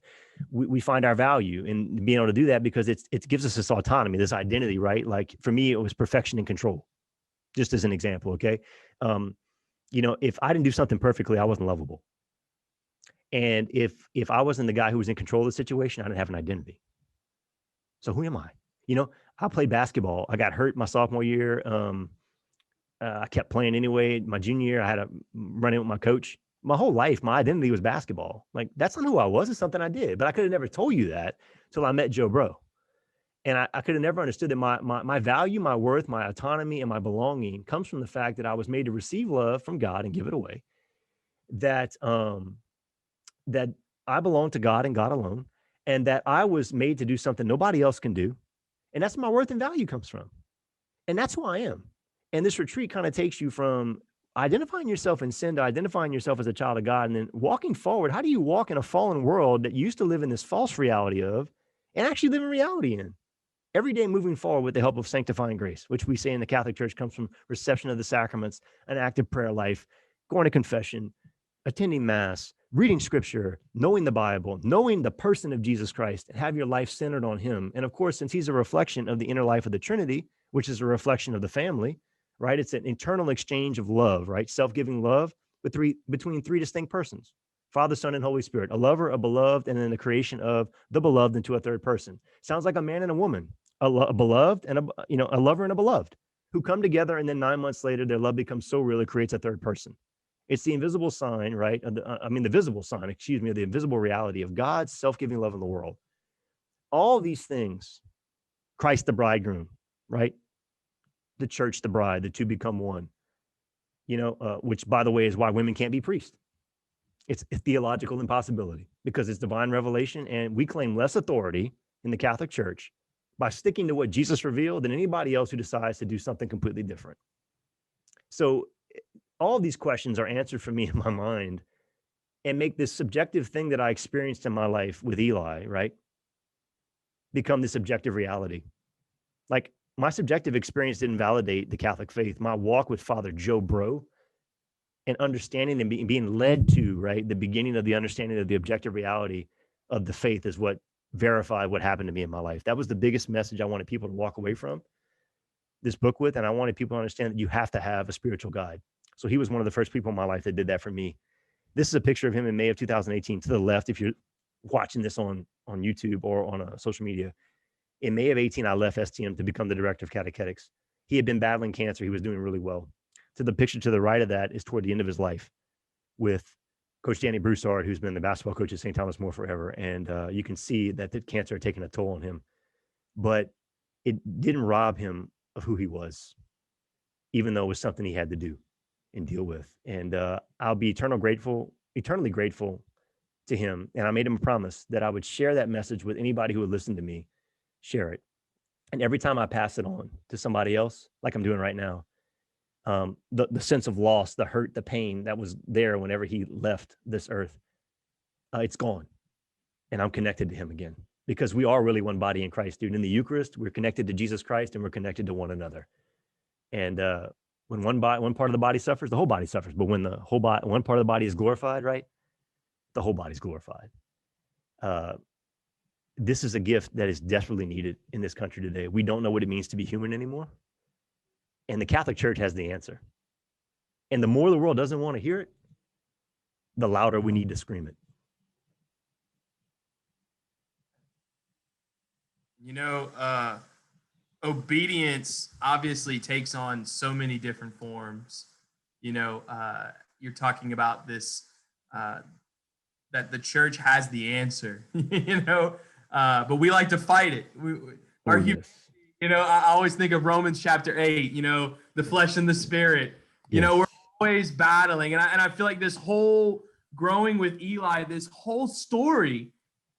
We find our value in being able to do that because it gives us this autonomy, this identity, right? Like for me, it was perfection and control, just as an example. Okay. If I didn't do something perfectly, I wasn't lovable. And if I wasn't the guy who was in control of the situation, I didn't have an identity. So who am I? I played basketball. I got hurt my sophomore year. I kept playing anyway. My junior year, I had a run in with my coach. My whole life, my identity was basketball. Like, that's not who I was. It's something I did. But I could have never told you that till I met Joe Bro. And I could have never understood that my value, my worth, my autonomy, and my belonging comes from the fact that I was made to receive love from God and give it away. That that I belong to God and God alone, and that I was made to do something nobody else can do. And that's where my worth and value comes from. And that's who I am. And this retreat kind of takes you from identifying yourself in sin to identifying yourself as a child of God. And then walking forward, how do you walk in a fallen world that you used to live in this false reality of and actually live in reality in? Every day moving forward with the help of sanctifying grace, which we say in the Catholic Church comes from reception of the sacraments, an active prayer life, going to confession, attending mass, reading scripture, knowing the Bible, knowing the person of Jesus Christ, and have your life centered on him. And of course, since he's a reflection of the inner life of the Trinity, which is a reflection of the family, right? It's an internal exchange of love, right? Self-giving love between three distinct persons: Father, Son, and Holy Spirit, a lover, a beloved, and then the creation of the beloved into a third person. Sounds like a man and a woman, a beloved and a lover and a beloved, who come together, and then 9 months later, their love becomes so real it creates a third person. It's the invisible sign, right? The visible sign, excuse me, of the invisible reality of God's self-giving love in the world. All these things, Christ the bridegroom, right? The church, the bride, the two become one. Which, by the way, is why women can't be priests. It's a theological impossibility because it's divine revelation, and we claim less authority in the Catholic Church by sticking to what Jesus revealed than anybody else who decides to do something completely different. So all of these questions are answered for me in my mind and make this subjective thing that I experienced in my life with Eli, right, become this objective reality. Like, my subjective experience didn't validate the Catholic faith. My walk with Father Joe Bro and understanding and being led to, right, the beginning of the understanding of the objective reality of the faith is what verified what happened to me in my life. That was the biggest message I wanted people to walk away from this book with. And I wanted people to understand that you have to have a spiritual guide. So he was one of the first people in my life that did that for me. This is a picture of him in May of 2018 to the left. If you're watching this on YouTube or on social media, in May of 18, I left STM to become the director of catechetics. He had been battling cancer. He was doing really well. To the picture to the right of that is toward the end of his life with Coach Danny Broussard, who's been the basketball coach at St. Thomas More forever. And you can see that the cancer had taken a toll on him, but it didn't rob him of who he was, even though it was something he had to do and deal with. And I'll be eternally grateful to him. And I made him a promise that I would share that message with anybody who would listen to me, share it. And every time I pass it on to somebody else, like I'm doing right now, the sense of loss, the hurt, the pain that was there whenever he left this earth, it's gone. And I'm connected to him again, because we are really one body in Christ, dude. In the Eucharist, we're connected to Jesus Christ and we're connected to one another. And when one part of the body suffers, the whole body suffers. But when one part of the body is glorified, right, the whole body's glorified. This is a gift that is desperately needed in this country today. We don't know what it means to be human anymore. And the Catholic Church has the answer. And the more the world doesn't want to hear it, the louder we need to scream it. Obedience obviously takes on so many different forms. You're talking about this, that the church has the answer, but we like to fight it. I always think of Romans chapter 8, the flesh and the spirit, we're always battling. And I feel like this whole growing with Eli, this whole story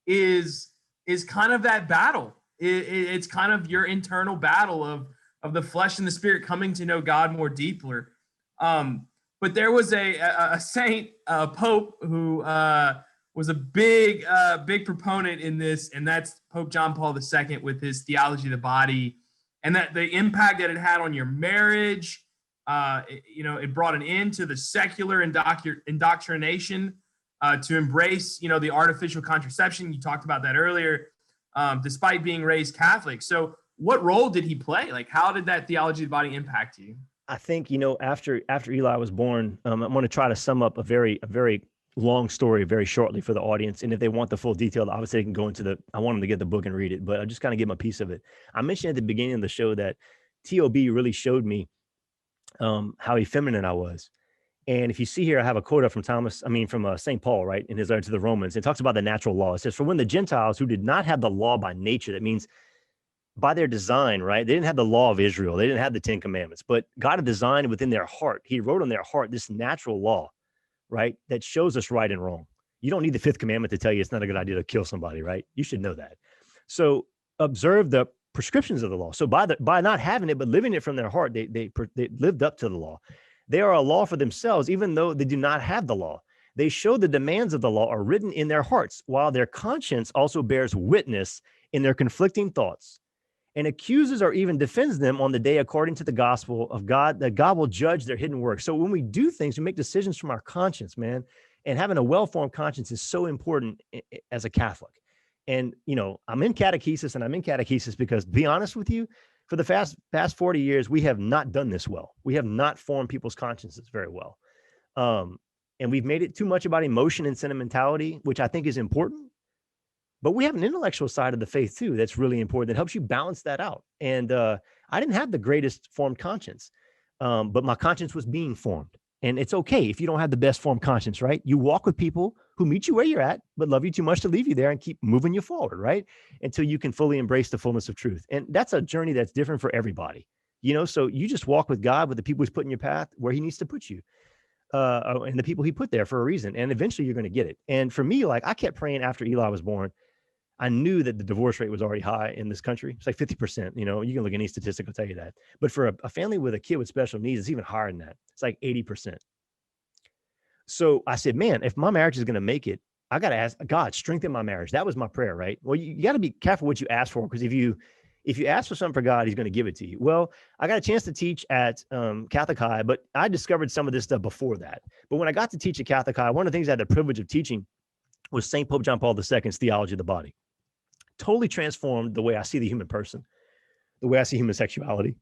is kind of that battle. It's kind of your internal battle of the flesh and the spirit coming to know God more deeply. But there was a saint, Pope, who was a big proponent in this, and that's Pope John Paul II with his theology of the body, and that the impact that it had on your marriage. It brought an end to the secular indoctrination to embrace, the artificial contraception. You talked about that earlier, despite being raised Catholic. So what role did he play? Like, how did that theology of the body impact you? I think, after Eli was born, I'm going to try to sum up a very long story very shortly for the audience. And if they want the full detail, obviously they can go into I want them to get the book and read it, but I'll just kind of give them a piece of it. I mentioned at the beginning of the show that TOB really showed me how effeminate I was. And if you see here, I have a quote up from St. Paul, right, in his letter to the Romans. It talks about the natural law. It says, for when the Gentiles who did not have the law by nature, that means by their design, right, they didn't have the law of Israel. They didn't have the 10 commandments, but God had designed within their heart. He wrote on their heart this natural law, right, that shows us right and wrong. You don't need the 5th commandment to tell you it's not a good idea to kill somebody, right? You should know that. So observe the prescriptions of the law. So by not having it, but living it from their heart, they lived up to the law. They are a law for themselves, even though they do not have the law. They show the demands of the law are written in their hearts, while their conscience also bears witness in their conflicting thoughts, and accuses or even defends them on the day according to the gospel of God, that God will judge their hidden works. So when we do things, we make decisions from our conscience, man. And having a well-formed conscience is so important as a Catholic. And, I'm in catechesis because, to be honest with you, for the past 40 years, we have not done this well. We have not formed people's consciences very well. And we've made it too much about emotion and sentimentality, which I think is important. But we have an intellectual side of the faith too that's really important, that helps you balance that out. And I didn't have the greatest formed conscience, but my conscience was being formed. And it's okay if you don't have the best formed conscience, right? You walk with people who meet you where you're at, but love you too much to leave you there and keep moving you forward, right? Until you can fully embrace the fullness of truth. And that's a journey that's different for everybody, so you just walk with God, with the people he's put in your path where he needs to put you. And the people he put there for a reason. And eventually you're going to get it. And for me, like, I kept praying after Eli was born. I knew that the divorce rate was already high in this country. It's like 50%. You can look at any statistic will tell you that. But for a family with a kid with special needs, it's even higher than that. It's like 80%. So I said, man, if my marriage is going to make it, I got to ask God, strengthen my marriage. That was my prayer, right? Well, you got to be careful what you ask for, because if you ask for something for God, he's going to give it to you. Well, I got a chance to teach at Catholic High, but I discovered some of this stuff before that. But when I got to teach at Catholic High, one of the things I had the privilege of teaching was St. Pope John Paul II's theology of the body. Totally transformed the way I see the human person, the way I see human sexuality,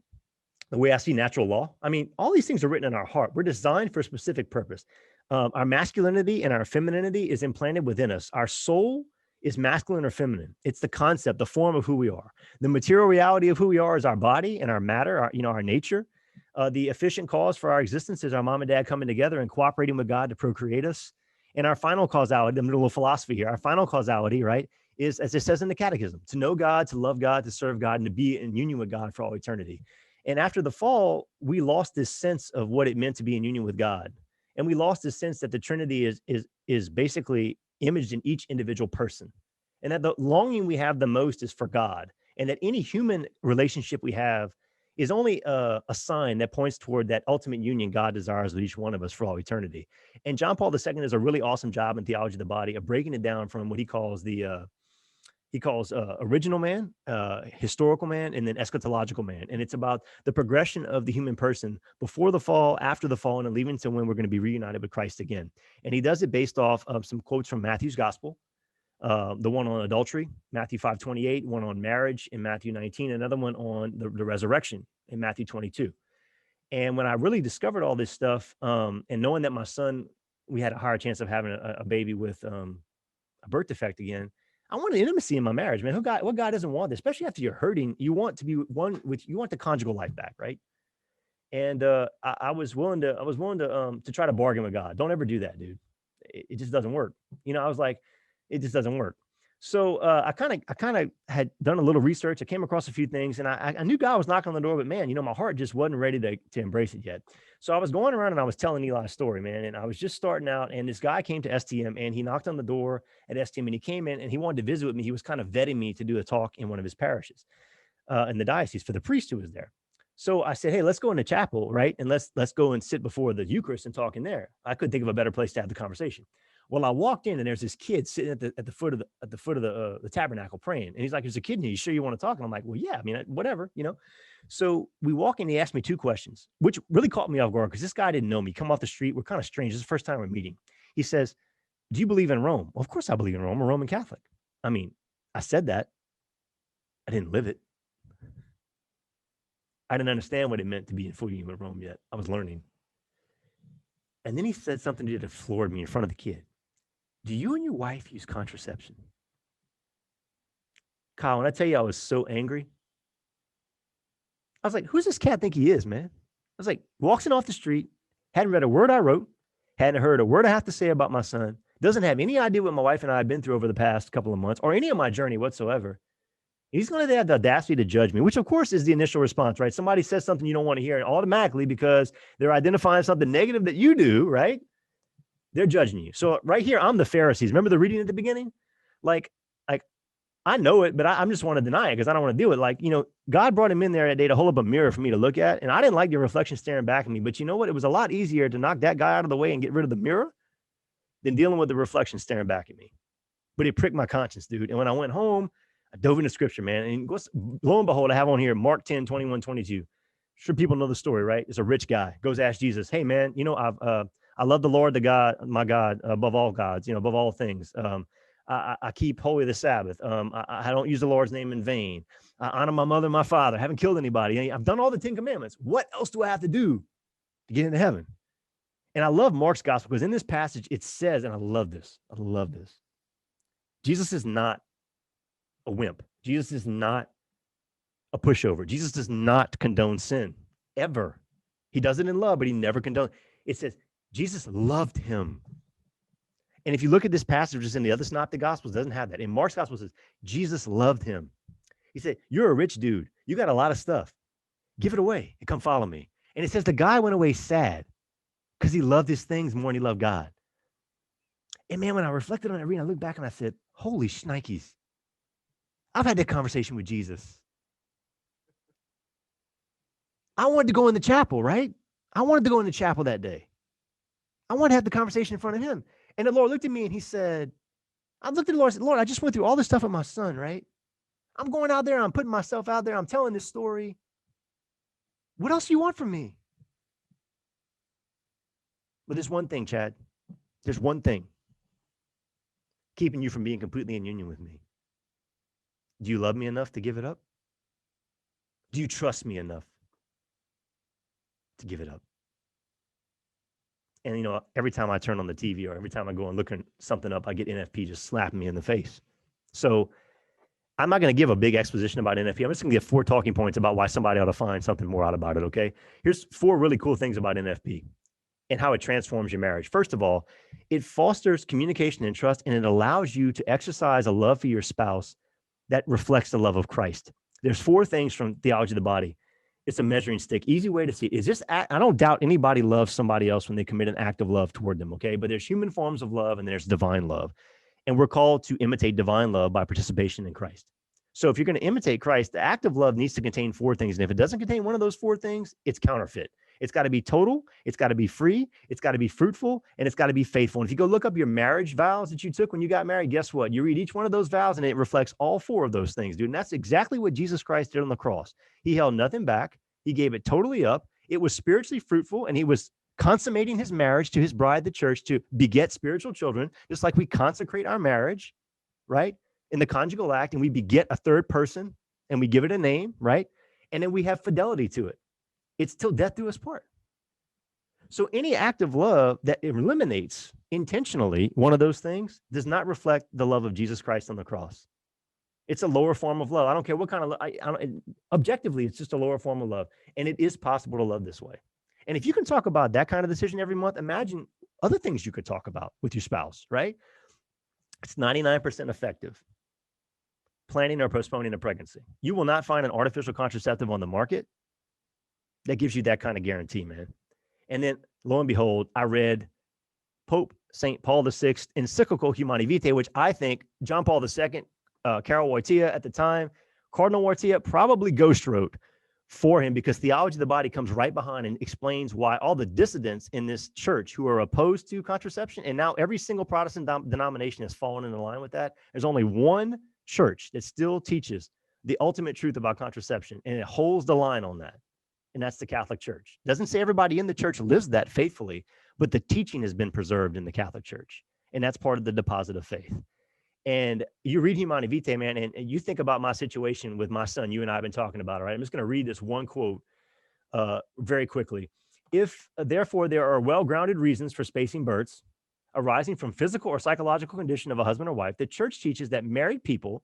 the way I see natural law. I mean, all these things are written in our heart. We're designed for a specific purpose. Our masculinity and our femininity is implanted within us. Our soul is masculine or feminine. It's the concept, the form of who we are. The material reality of who we are is our body and our matter, our nature. The efficient cause for our existence is our mom and dad coming together and cooperating with God to procreate us. And our final causality, the middle of philosophy here, our final causality, right, is, as it says in the Catechism, to know God, to love God, to serve God, and to be in union with God for all eternity. And after the fall, we lost this sense of what it meant to be in union with God. And we lost this sense that the Trinity is basically imaged in each individual person. And that the longing we have the most is for God. And that any human relationship we have is only a sign that points toward that ultimate union God desires with each one of us for all eternity. And John Paul II does a really awesome job in theology of the body of breaking it down from what he calls original man, historical man, and then eschatological man. And it's about the progression of the human person before the fall, after the fall, and leading to when we're going to be reunited with Christ again. And he does it based off of some quotes from Matthew's gospel, the one on adultery, Matthew 5:28, one on marriage in Matthew 19, another one on the resurrection in Matthew 22. And when I really discovered all this stuff, and knowing that my son, we had a higher chance of having a baby with a birth defect again, I wanted intimacy in my marriage, man. What God doesn't want, especially after you're hurting, you want to be one with, you want the conjugal life back, right? And I was willing to try to bargain with God. Don't ever do that, dude. It just doesn't work. I was like, it just doesn't work. So I kind of had done a little research. I came across a few things, and I knew God was knocking on the door, but man, my heart just wasn't ready to embrace it yet. So I was going around and I was telling Eli's story, man, and I was just starting out, and this guy came to STM and he knocked on the door at STM, and he came in and he wanted to visit with me. He was kind of vetting me to do a talk in one of his parishes in the diocese for the priest who was there. So I said, hey, let's go in the chapel, right? And let's go and sit before the Eucharist and talk in there. I couldn't think of a better place to have the conversation. Well, I walked in and there's this kid sitting at the foot of the tabernacle praying, and he's like, "There's a kid in here. You sure you want to talk?" And I'm like, "Well, yeah. I mean, whatever, So we walk in. He asked me two questions, which really caught me off guard because this guy didn't know me. Come off the street, we're kind of strange. This is the first time we're meeting. He says, "Do you believe in Rome?" Well, of course I believe in Rome. I'm a Roman Catholic. I mean, I said that. I didn't live it. I didn't understand what it meant to be in full union with Rome yet. I was learning. And then he said something that floored me in front of the kid. Do you and your wife use contraception? Kyle, when I tell you I was so angry, I was like, who's this cat think he is, man? I was like, walks in off the street, hadn't read a word I wrote, hadn't heard a word I have to say about my son, doesn't have any idea what my wife and I have been through over the past couple of months or any of my journey whatsoever. He's going to have the audacity to judge me, which of course is the initial response, right? Somebody says something you don't want to hear, and automatically, because they're identifying something negative that you do, right? They're judging you. So right here, I'm the Pharisees. Remember the reading at the beginning? Like I know it, but I just want to deny it because I don't want to do it. Like, God brought him in there that day to hold up a mirror for me to look at. And I didn't like the reflection staring back at me. But you know what? It was a lot easier to knock that guy out of the way and get rid of the mirror than dealing with the reflection staring back at me. But it pricked my conscience, dude. And when I went home, I dove into scripture, man. And lo and behold, I have on here Mark 10, 21, 22. Sure, people know the story, right? It's a rich guy. Goes ask Jesus, hey, man, I love the Lord, the God, my God, above all gods, above all things. I keep holy the Sabbath. I don't use the Lord's name in vain. I honor my mother and my father. I haven't killed anybody. I've done all the 10 commandments. What else do I have to do to get into heaven? And I love Mark's gospel because in this passage it says, and I love this, Jesus is not a wimp. Jesus is not a pushover. Jesus does not condone sin, ever. He does it in love, but he never condones. It says Jesus loved him. And if you look at this passage, just in the other synoptic gospels, it doesn't have that. In Mark's gospel, it says Jesus loved him. He said, you're a rich dude. You got a lot of stuff. Give it away and come follow me. And it says the guy went away sad because he loved his things more than he loved God. And man, when I reflected on it, I looked back and I said, holy shnikes. I've had that conversation with Jesus. I wanted to go in the chapel, right? I wanted to go in the chapel that day. I wanted to have the conversation in front of him. And the Lord looked at me and he said, I looked at the Lord and said, Lord, I just went through all this stuff with my son, right? I'm going out there. I'm putting myself out there. I'm telling this story. What else do you want from me? But there's one thing, Chad. There's one thing keeping you from being completely in union with me. Do you love me enough to give it up? Do you trust me enough to give it up? And, every time I turn on the TV or every time I go and look something up, I get NFP just slapping me in the face. So I'm not going to give a big exposition about NFP. I'm just going to give 4 talking points about why somebody ought to find something more out about it, okay? Here's 4 really cool things about NFP and how it transforms your marriage. First of all, it fosters communication and trust, and it allows you to exercise a love for your spouse that reflects the love of Christ. There's 4 things from Theology of the Body. It's a measuring stick. Easy way to see it is this. I don't doubt anybody loves somebody else when they commit an act of love toward them, okay? But there's human forms of love and there's divine love. And we're called to imitate divine love by participation in Christ. So if you're going to imitate Christ, the act of love needs to contain 4 things. And if it doesn't contain one of those 4 things, it's counterfeit. It's got to be total. It's got to be free. It's got to be fruitful. And it's got to be faithful. And if you go look up your marriage vows that you took when you got married, guess what? You read each one of those vows and it reflects all 4 of those things, dude. And that's exactly what Jesus Christ did on the cross. He held nothing back. He gave it totally up. It was spiritually fruitful, and he was consummating his marriage to his bride, the church, to beget spiritual children, just like we consecrate our marriage, right? In the conjugal act, and we beget a third person, and we give it a name, right? And then we have fidelity to it. It's till death do us part. So any act of love that eliminates intentionally one of those things does not reflect the love of Jesus Christ on the cross. It's a lower form of love. I don't care what kind of love. Objectively, it's just a lower form of love. And it is possible to love this way. And if you can talk about that kind of decision every month, imagine other things you could talk about with your spouse, right? It's 99% effective. Planning or postponing a pregnancy. You will not find an artificial contraceptive on the market that gives you that kind of guarantee, man. And then, lo and behold, I read Pope St. Paul VI encyclical Humani Vitae, which I think John Paul II, Carol Wojtyla at the time, Cardinal Wojtyla probably ghost wrote for him, because Theology of the Body comes right behind and explains why all the dissidents in this church who are opposed to contraception, and now every single Protestant denomination has fallen in line with that. There's only one church that still teaches the ultimate truth about contraception, and it holds the line on that, and that's the Catholic Church. It doesn't say everybody in the church lives that faithfully, but the teaching has been preserved in the Catholic Church, and that's part of the deposit of faith. And you read Humani Vitae, man, and you think about my situation with my son. You and I have been talking about it, right? I'm just going to read this one quote very quickly. If, therefore, there are well-grounded reasons for spacing births arising from physical or psychological condition of a husband or wife, the church teaches that married people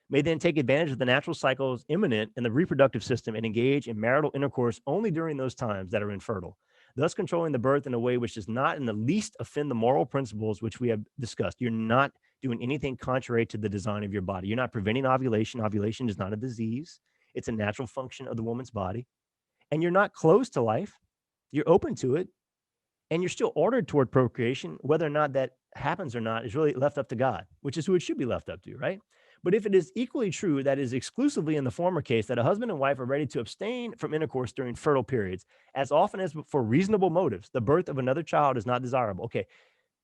may then take advantage of the natural cycles imminent in the reproductive system and engage in marital intercourse only during those times that are infertile, thus controlling the birth in a way which does not in the least offend the moral principles which we have discussed. You're not doing anything contrary to the design of your body. You're not preventing ovulation. Ovulation is not a disease. It's a natural function of the woman's body. And you're not closed to life. You're open to it. And you're still ordered toward procreation. Whether or not that happens or not is really left up to God, which is who it should be left up to, right? But if it is equally true that is exclusively in the former case that a husband and wife are ready to abstain from intercourse during fertile periods, as often as for reasonable motives, the birth of another child is not desirable. Okay,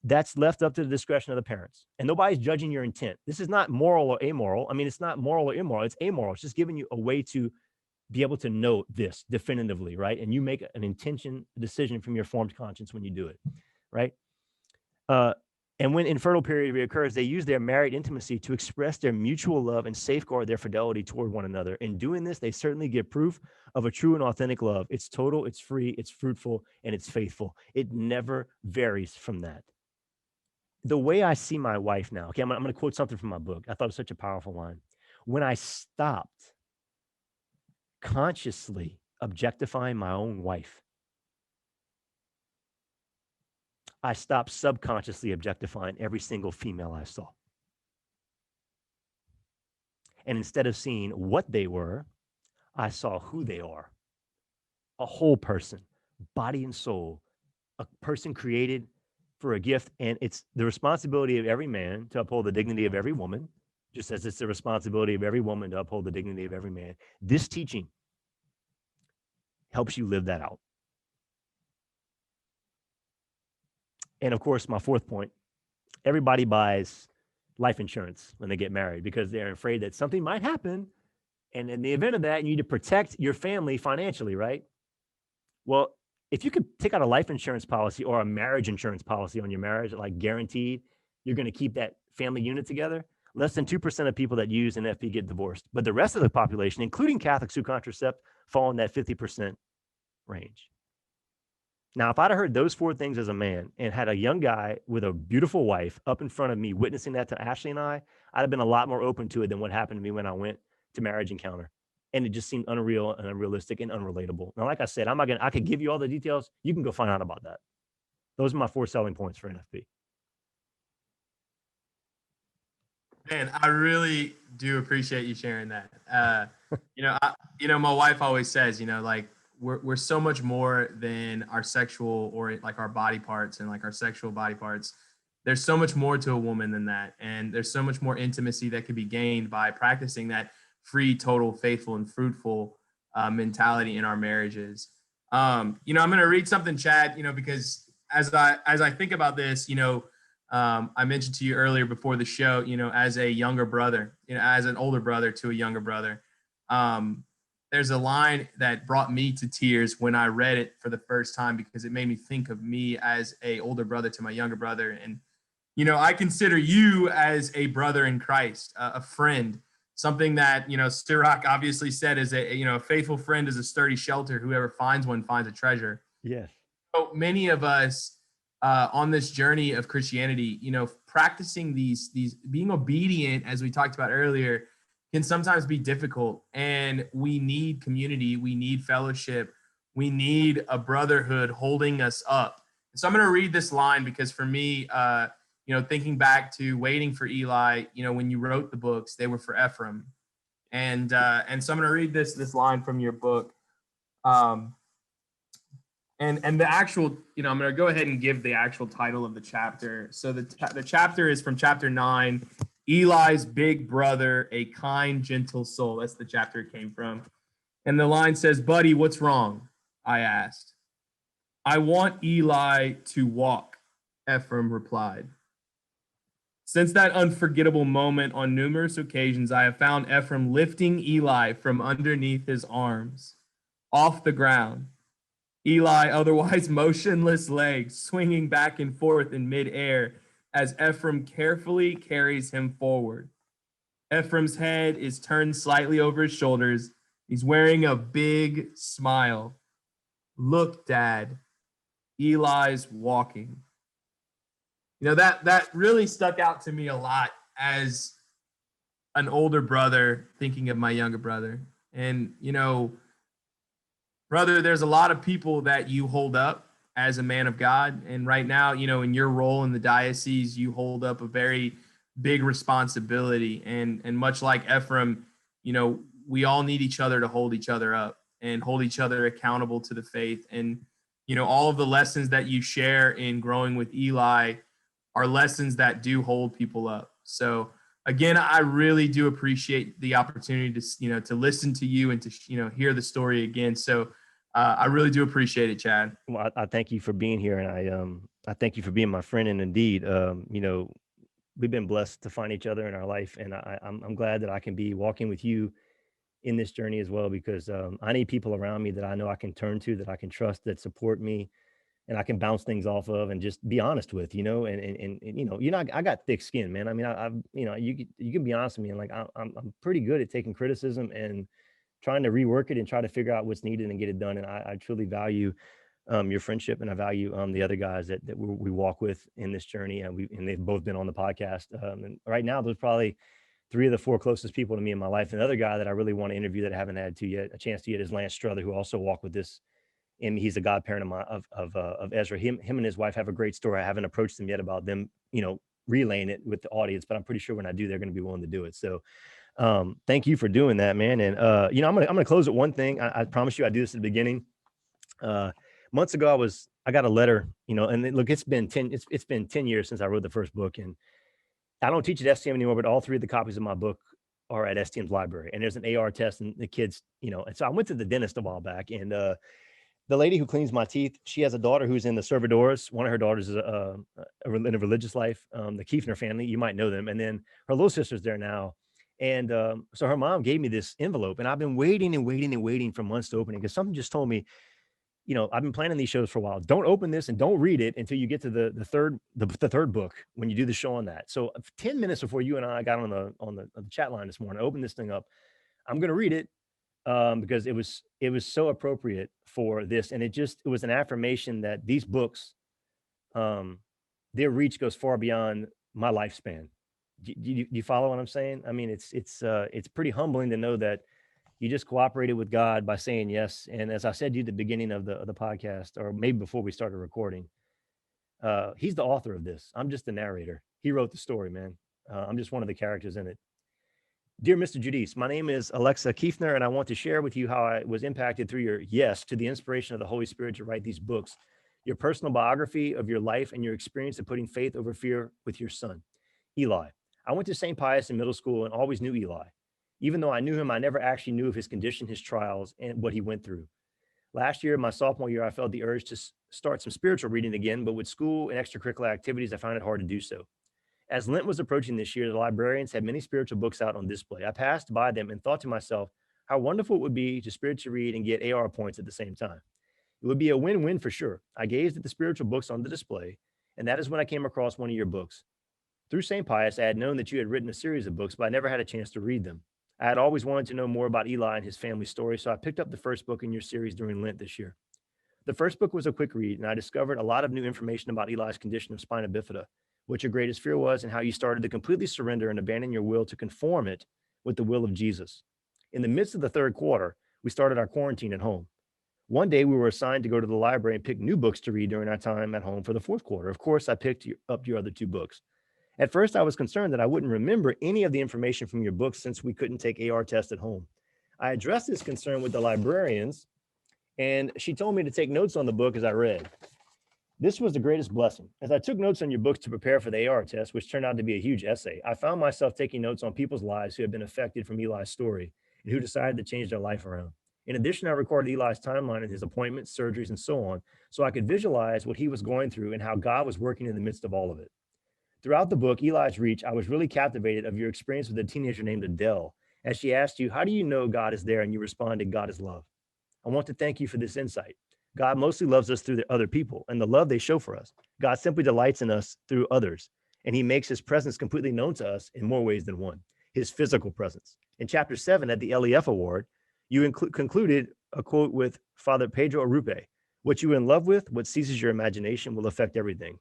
that's left up to the discretion of the parents. And nobody's judging your intent. This is not moral or amoral. I mean, it's not moral or immoral. It's amoral. It's just giving you a way to be able to know this definitively, right? And you make an intention decision from your formed conscience when you do it. right? And when infertile period reoccurs, they use their married intimacy to express their mutual love and safeguard their fidelity toward one another. In doing this, they certainly give proof of a true and authentic love. It's total, it's free, it's fruitful, and it's faithful. It never varies from that. The way I see my wife now, okay, I'm going to quote something from my book. I thought it was such a powerful line. When I stopped consciously objectifying my own wife, I stopped subconsciously objectifying every single female I saw. And instead of seeing what they were, I saw who they are. A whole person, body and soul, a person created for a gift. And it's the responsibility of every man to uphold the dignity of every woman, just as it's the responsibility of every woman to uphold the dignity of every man. This teaching helps you live that out. And of course, my fourth point, everybody buys life insurance when they get married because they're afraid that something might happen. And in the event of that, you need to protect your family financially, right? Well, if you could take out a life insurance policy or a marriage insurance policy on your marriage, like guaranteed, you're going to keep that family unit together. Less than 2% of people that use an FP get divorced. But the rest of the population, including Catholics who contracept, fall in that 50% range. Now, if I'd have heard those four things as a man and had a young guy with a beautiful wife up in front of me witnessing that to Ashley and I'd have been a lot more open to it than what happened to me when I went to Marriage Encounter. And it just seemed unreal and unrealistic and unrelatable. Now, like I said, I could give you all the details. You can go find out about that. Those are my 4 selling points for NFP. Man, I really do appreciate you sharing that. My wife always says, like we're so much more than our sexual or like our body parts and like our sexual body parts. There's so much more to a woman than that, and there's so much more intimacy that could be gained by practicing that free, total, faithful, and fruitful mentality in our marriages. I'm going to read something, Chad. Because as I think about this, I mentioned to you earlier before the show, as a younger brother, as an older brother to a younger brother, there's a line that brought me to tears when I read it for the first time because it made me think of me as a older brother to my younger brother. And, I consider you as a brother in Christ, a friend, something that, Sirach obviously said is a faithful friend is a sturdy shelter. Whoever finds one finds a treasure. Yes. So many of us, on this journey of Christianity, practicing these being obedient, as we talked about earlier, can sometimes be difficult. And we need community, we need fellowship, we need a brotherhood holding us up. So I'm going to read this line because for me, thinking back to waiting for Eli, when you wrote the books, they were for Ephraim. And so I'm going to read this line from your book. And the actual, I'm going to go ahead and give the actual title of the chapter. So the chapter is from chapter 9, Eli's Big Brother, a Kind, Gentle Soul. That's the chapter it came from. And the line says, "Buddy, what's wrong?" I asked. "I want Eli to walk," Ephraim replied. Since that unforgettable moment, on numerous occasions, I have found Ephraim lifting Eli from underneath his arms, off the ground. Eli, otherwise motionless legs, swinging back and forth in midair as Ephraim carefully carries him forward. Ephraim's head is turned slightly over his shoulders. He's wearing a big smile. "Look, Dad, Eli's walking." That really stuck out to me a lot as an older brother thinking of my younger brother. And, brother, there's a lot of people that you hold up as a man of God. And right now, in your role in the diocese, you hold up a very big responsibility. And much like Ephraim, we all need each other to hold each other up and hold each other accountable to the faith. And, all of the lessons that you share in growing with Eli are lessons that do hold people up. So again, I really do appreciate the opportunity to, to listen to you and to, hear the story again. So I really do appreciate it, Chad. Well, I thank you for being here, and I thank you for being my friend. And indeed, we've been blessed to find each other in our life, and I'm glad that I can be walking with you in this journey as well, because I need people around me that I know I can turn to, that I can trust, that support me, and I can bounce things off of and just be honest with, and I got thick skin, man. I mean, I've, you can be honest with me, and like I'm pretty good at taking criticism and trying to rework it and try to figure out what's needed and get it done. And I truly value your friendship, and I value the other guys that we walk with in this journey, and they've both been on the podcast. And right now, there's probably three of the four closest people to me in my life. Another guy that I really want to interview that I haven't had a chance to yet, is Lance Strother, who also walked with this. And he's a godparent of my of Ezra. Him and his wife have a great story. I haven't approached them yet about them, relaying it with the audience, but I'm pretty sure when I do, they're going to be willing to do it. So thank you for doing that, man. And I'm gonna close with one thing. I promise you I do this at the beginning. Months ago I got a letter, and look, it's been 10 years since I wrote the first book, and I don't teach at STM anymore, but all three of the copies of my book are at STM's library, and there's an AR test, and the kids, and so I went to the dentist a while back, and the lady who cleans my teeth, she has a daughter who's in the Servitors. One of her daughters is in a religious life, the Kiefner family. You might know them. And then her little sister's there now. And so her mom gave me this envelope, and I've been waiting and waiting and waiting for months to open it, because something just told me, I've been planning these shows for a while. Don't open this and don't read it until you get to the third book, when you do the show on that. So 10 minutes before you and I got on the chat line this morning, I opened this thing up. I'm going to read it because it was so appropriate for this, and it was an affirmation that these books, their reach goes far beyond my lifespan. Do you follow what I'm saying? I mean, it's pretty humbling to know that you just cooperated with God by saying yes. And as I said to you at the beginning of the podcast, or maybe before we started recording, he's the author of this. I'm just the narrator. He wrote the story, man. I'm just one of the characters in it. Dear Mr. Judice, my name is Alexa Kiefner, and I want to share with you how I was impacted through your yes to the inspiration of the Holy Spirit to write these books, your personal biography of your life and your experience of putting faith over fear with your son, Eli. I went to St. Pius in middle school and always knew Eli. Even though I knew him, I never actually knew of his condition, his trials, and what he went through. Last year, my sophomore year, I felt the urge to start some spiritual reading again, but with school and extracurricular activities, I found it hard to do so. As Lent was approaching this year, the librarians had many spiritual books out on display. I passed by them and thought to myself how wonderful it would be to spiritually read and get AR points at the same time. It would be a win-win for sure. I gazed at the spiritual books on the display, and that is when I came across one of your books. Through St. Pius, I had known that you had written a series of books, but I never had a chance to read them. I had always wanted to know more about Eli and his family story, so I picked up the first book in your series during Lent this year. The first book was a quick read, and I discovered a lot of new information about Eli's condition of spina bifida, what your greatest fear was, and how you started to completely surrender and abandon your will to conform it with the will of Jesus. In the midst of the third quarter, we started our quarantine at home. One day, we were assigned to go to the library and pick new books to read during our time at home for the fourth quarter. Of course, I picked up your other two books. At first, I was concerned that I wouldn't remember any of the information from your books since we couldn't take AR tests at home. I addressed this concern with the librarians, and she told me to take notes on the book as I read. This was the greatest blessing. As I took notes on your books to prepare for the AR test, which turned out to be a huge essay, I found myself taking notes on people's lives who had been affected from Eli's story and who decided to change their life around. In addition, I recorded Eli's timeline and his appointments, surgeries, and so on, so I could visualize what he was going through and how God was working in the midst of all of it. Throughout the book, Eli's Reach, I was really captivated of your experience with a teenager named Adele, as she asked you, how do you know God is there? And you responded, God is love. I want to thank you for this insight. God mostly loves us through the other people and the love they show for us. God simply delights in us through others, and he makes his presence completely known to us in more ways than one, his physical presence. In chapter 7 at the LEF Award, you concluded a quote with Father Pedro Arrupe, what you are in love with, what seizes your imagination will affect everything.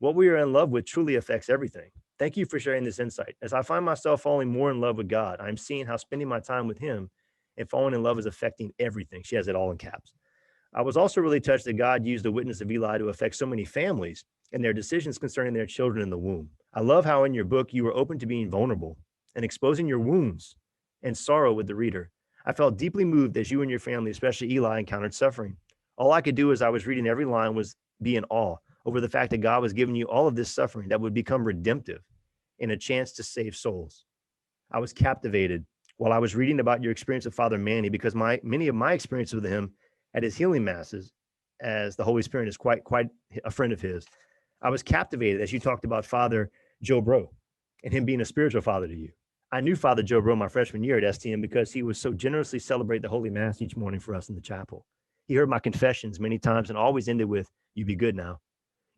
What we are in love with truly affects everything. Thank you for sharing this insight. As I find myself falling more in love with God, I'm seeing how spending my time with him and falling in love is affecting everything. She has it all in caps. I was also really touched that God used the witness of Eli to affect so many families and their decisions concerning their children in the womb. I love how in your book, you were open to being vulnerable and exposing your wounds and sorrow with the reader. I felt deeply moved as you and your family, especially Eli, encountered suffering. All I could do as I was reading every line was be in awe over the fact that God was giving you all of this suffering that would become redemptive and a chance to save souls. I was captivated while I was reading about your experience with Father Manny, because many of my experiences with him at his healing masses, as the Holy Spirit is quite a friend of his. I was captivated as you talked about Father Joe Bro and him being a spiritual father to you. I knew Father Joe Bro my freshman year at STM because he would so generously celebrate the Holy Mass each morning for us in the chapel. He heard my confessions many times and always ended with, "You be good now."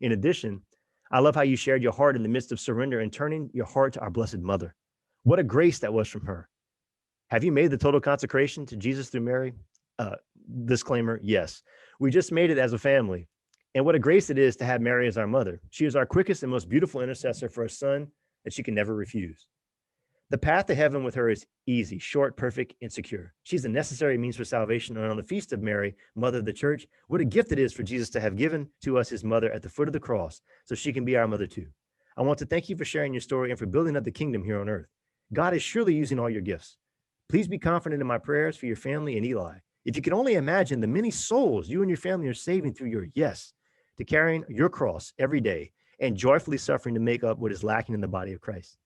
In addition, I love how you shared your heart in the midst of surrender and turning your heart to our Blessed Mother. What a grace that was from her. Have you made the total consecration to Jesus through Mary? Uh, Disclaimer, yes. We just made it as a family. And what a grace it is to have Mary as our mother. She is our quickest and most beautiful intercessor for a son that she can never refuse. The path to heaven with her is easy, short, perfect, and secure. She's a necessary means for salvation. And on the feast of Mary, Mother of the Church, what a gift it is for Jesus to have given to us his mother at the foot of the cross so she can be our mother too. I want to thank you for sharing your story and for building up the kingdom here on earth. God is surely using all your gifts. Please be confident in my prayers for your family and Eli. If you can only imagine the many souls you and your family are saving through your yes to carrying your cross every day and joyfully suffering to make up what is lacking in the body of Christ.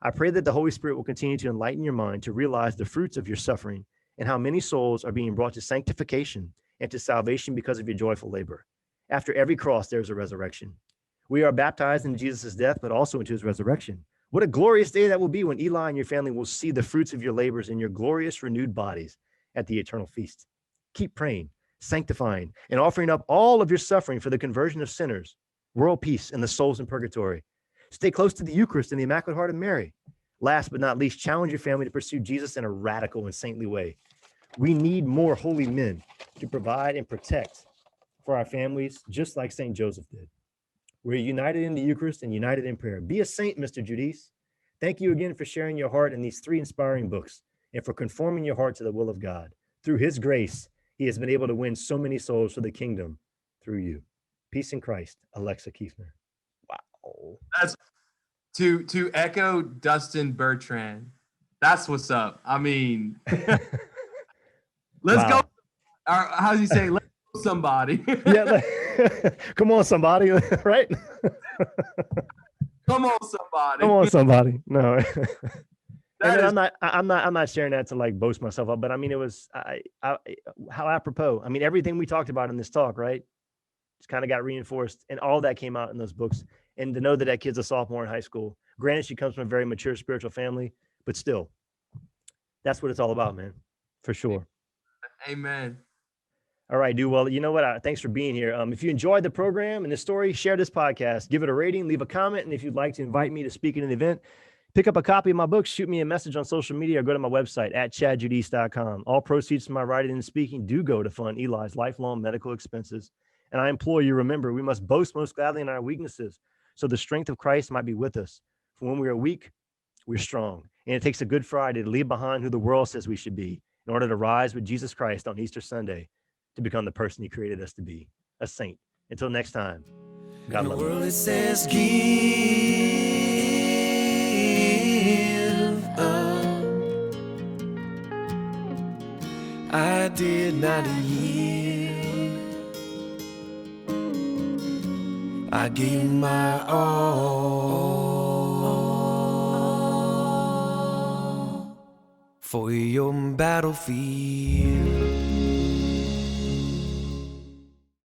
I pray that the Holy Spirit will continue to enlighten your mind to realize the fruits of your suffering and how many souls are being brought to sanctification and to salvation because of your joyful labor. After every cross, there is a resurrection. We are baptized into Jesus' death, but also into his resurrection. What a glorious day that will be when Eli and your family will see the fruits of your labors in your glorious renewed bodies at the eternal feast. Keep praying, sanctifying, and offering up all of your suffering for the conversion of sinners, world peace, and the souls in purgatory. Stay close to the Eucharist and the Immaculate Heart of Mary. Last but not least, challenge your family to pursue Jesus in a radical and saintly way. We need more holy men to provide and protect for our families, just like St. Joseph did. We're united in the Eucharist and united in prayer. Be a saint, Mr. Judice. Thank you again for sharing your heart in these 3 inspiring books and for conforming your heart to the will of God. Through his grace, he has been able to win so many souls for the kingdom through you. Peace in Christ, Alexa Kiefner. Wow. That's to echo Dustin Bertrand. That's what's up. I mean, let's go. How does he say? Let's go, somebody. Yeah, come on, somebody, right? Come on, somebody. Come on, somebody. No. I'm not sharing that to like boast myself up, but I mean, it was how apropos. I mean, everything we talked about in this talk, right? Just kind of got reinforced, and all that came out in those books. And to know that that kid's a sophomore in high school, granted, she comes from a very mature spiritual family, but still, that's what it's all about, man, for sure. Amen. All right, dude. Well, you know what? Thanks for being here. If you enjoyed the program and the story, share this podcast, give it a rating, leave a comment. And if you'd like to invite me to speak at an event, pick up a copy of my book, shoot me a message on social media, or go to my website at chadjudice.com. All proceeds from my writing and speaking do go to fund Eli's lifelong medical expenses. And I implore you, remember, we must boast most gladly in our weaknesses, so the strength of Christ might be with us. For when we are weak, we're strong. And it takes a Good Friday to leave behind who the world says we should be in order to rise with Jesus Christ on Easter Sunday to become the person he created us to be, a saint. Until next time, God love you. The world it says give up. I did not yield. I gave my all for your battlefield.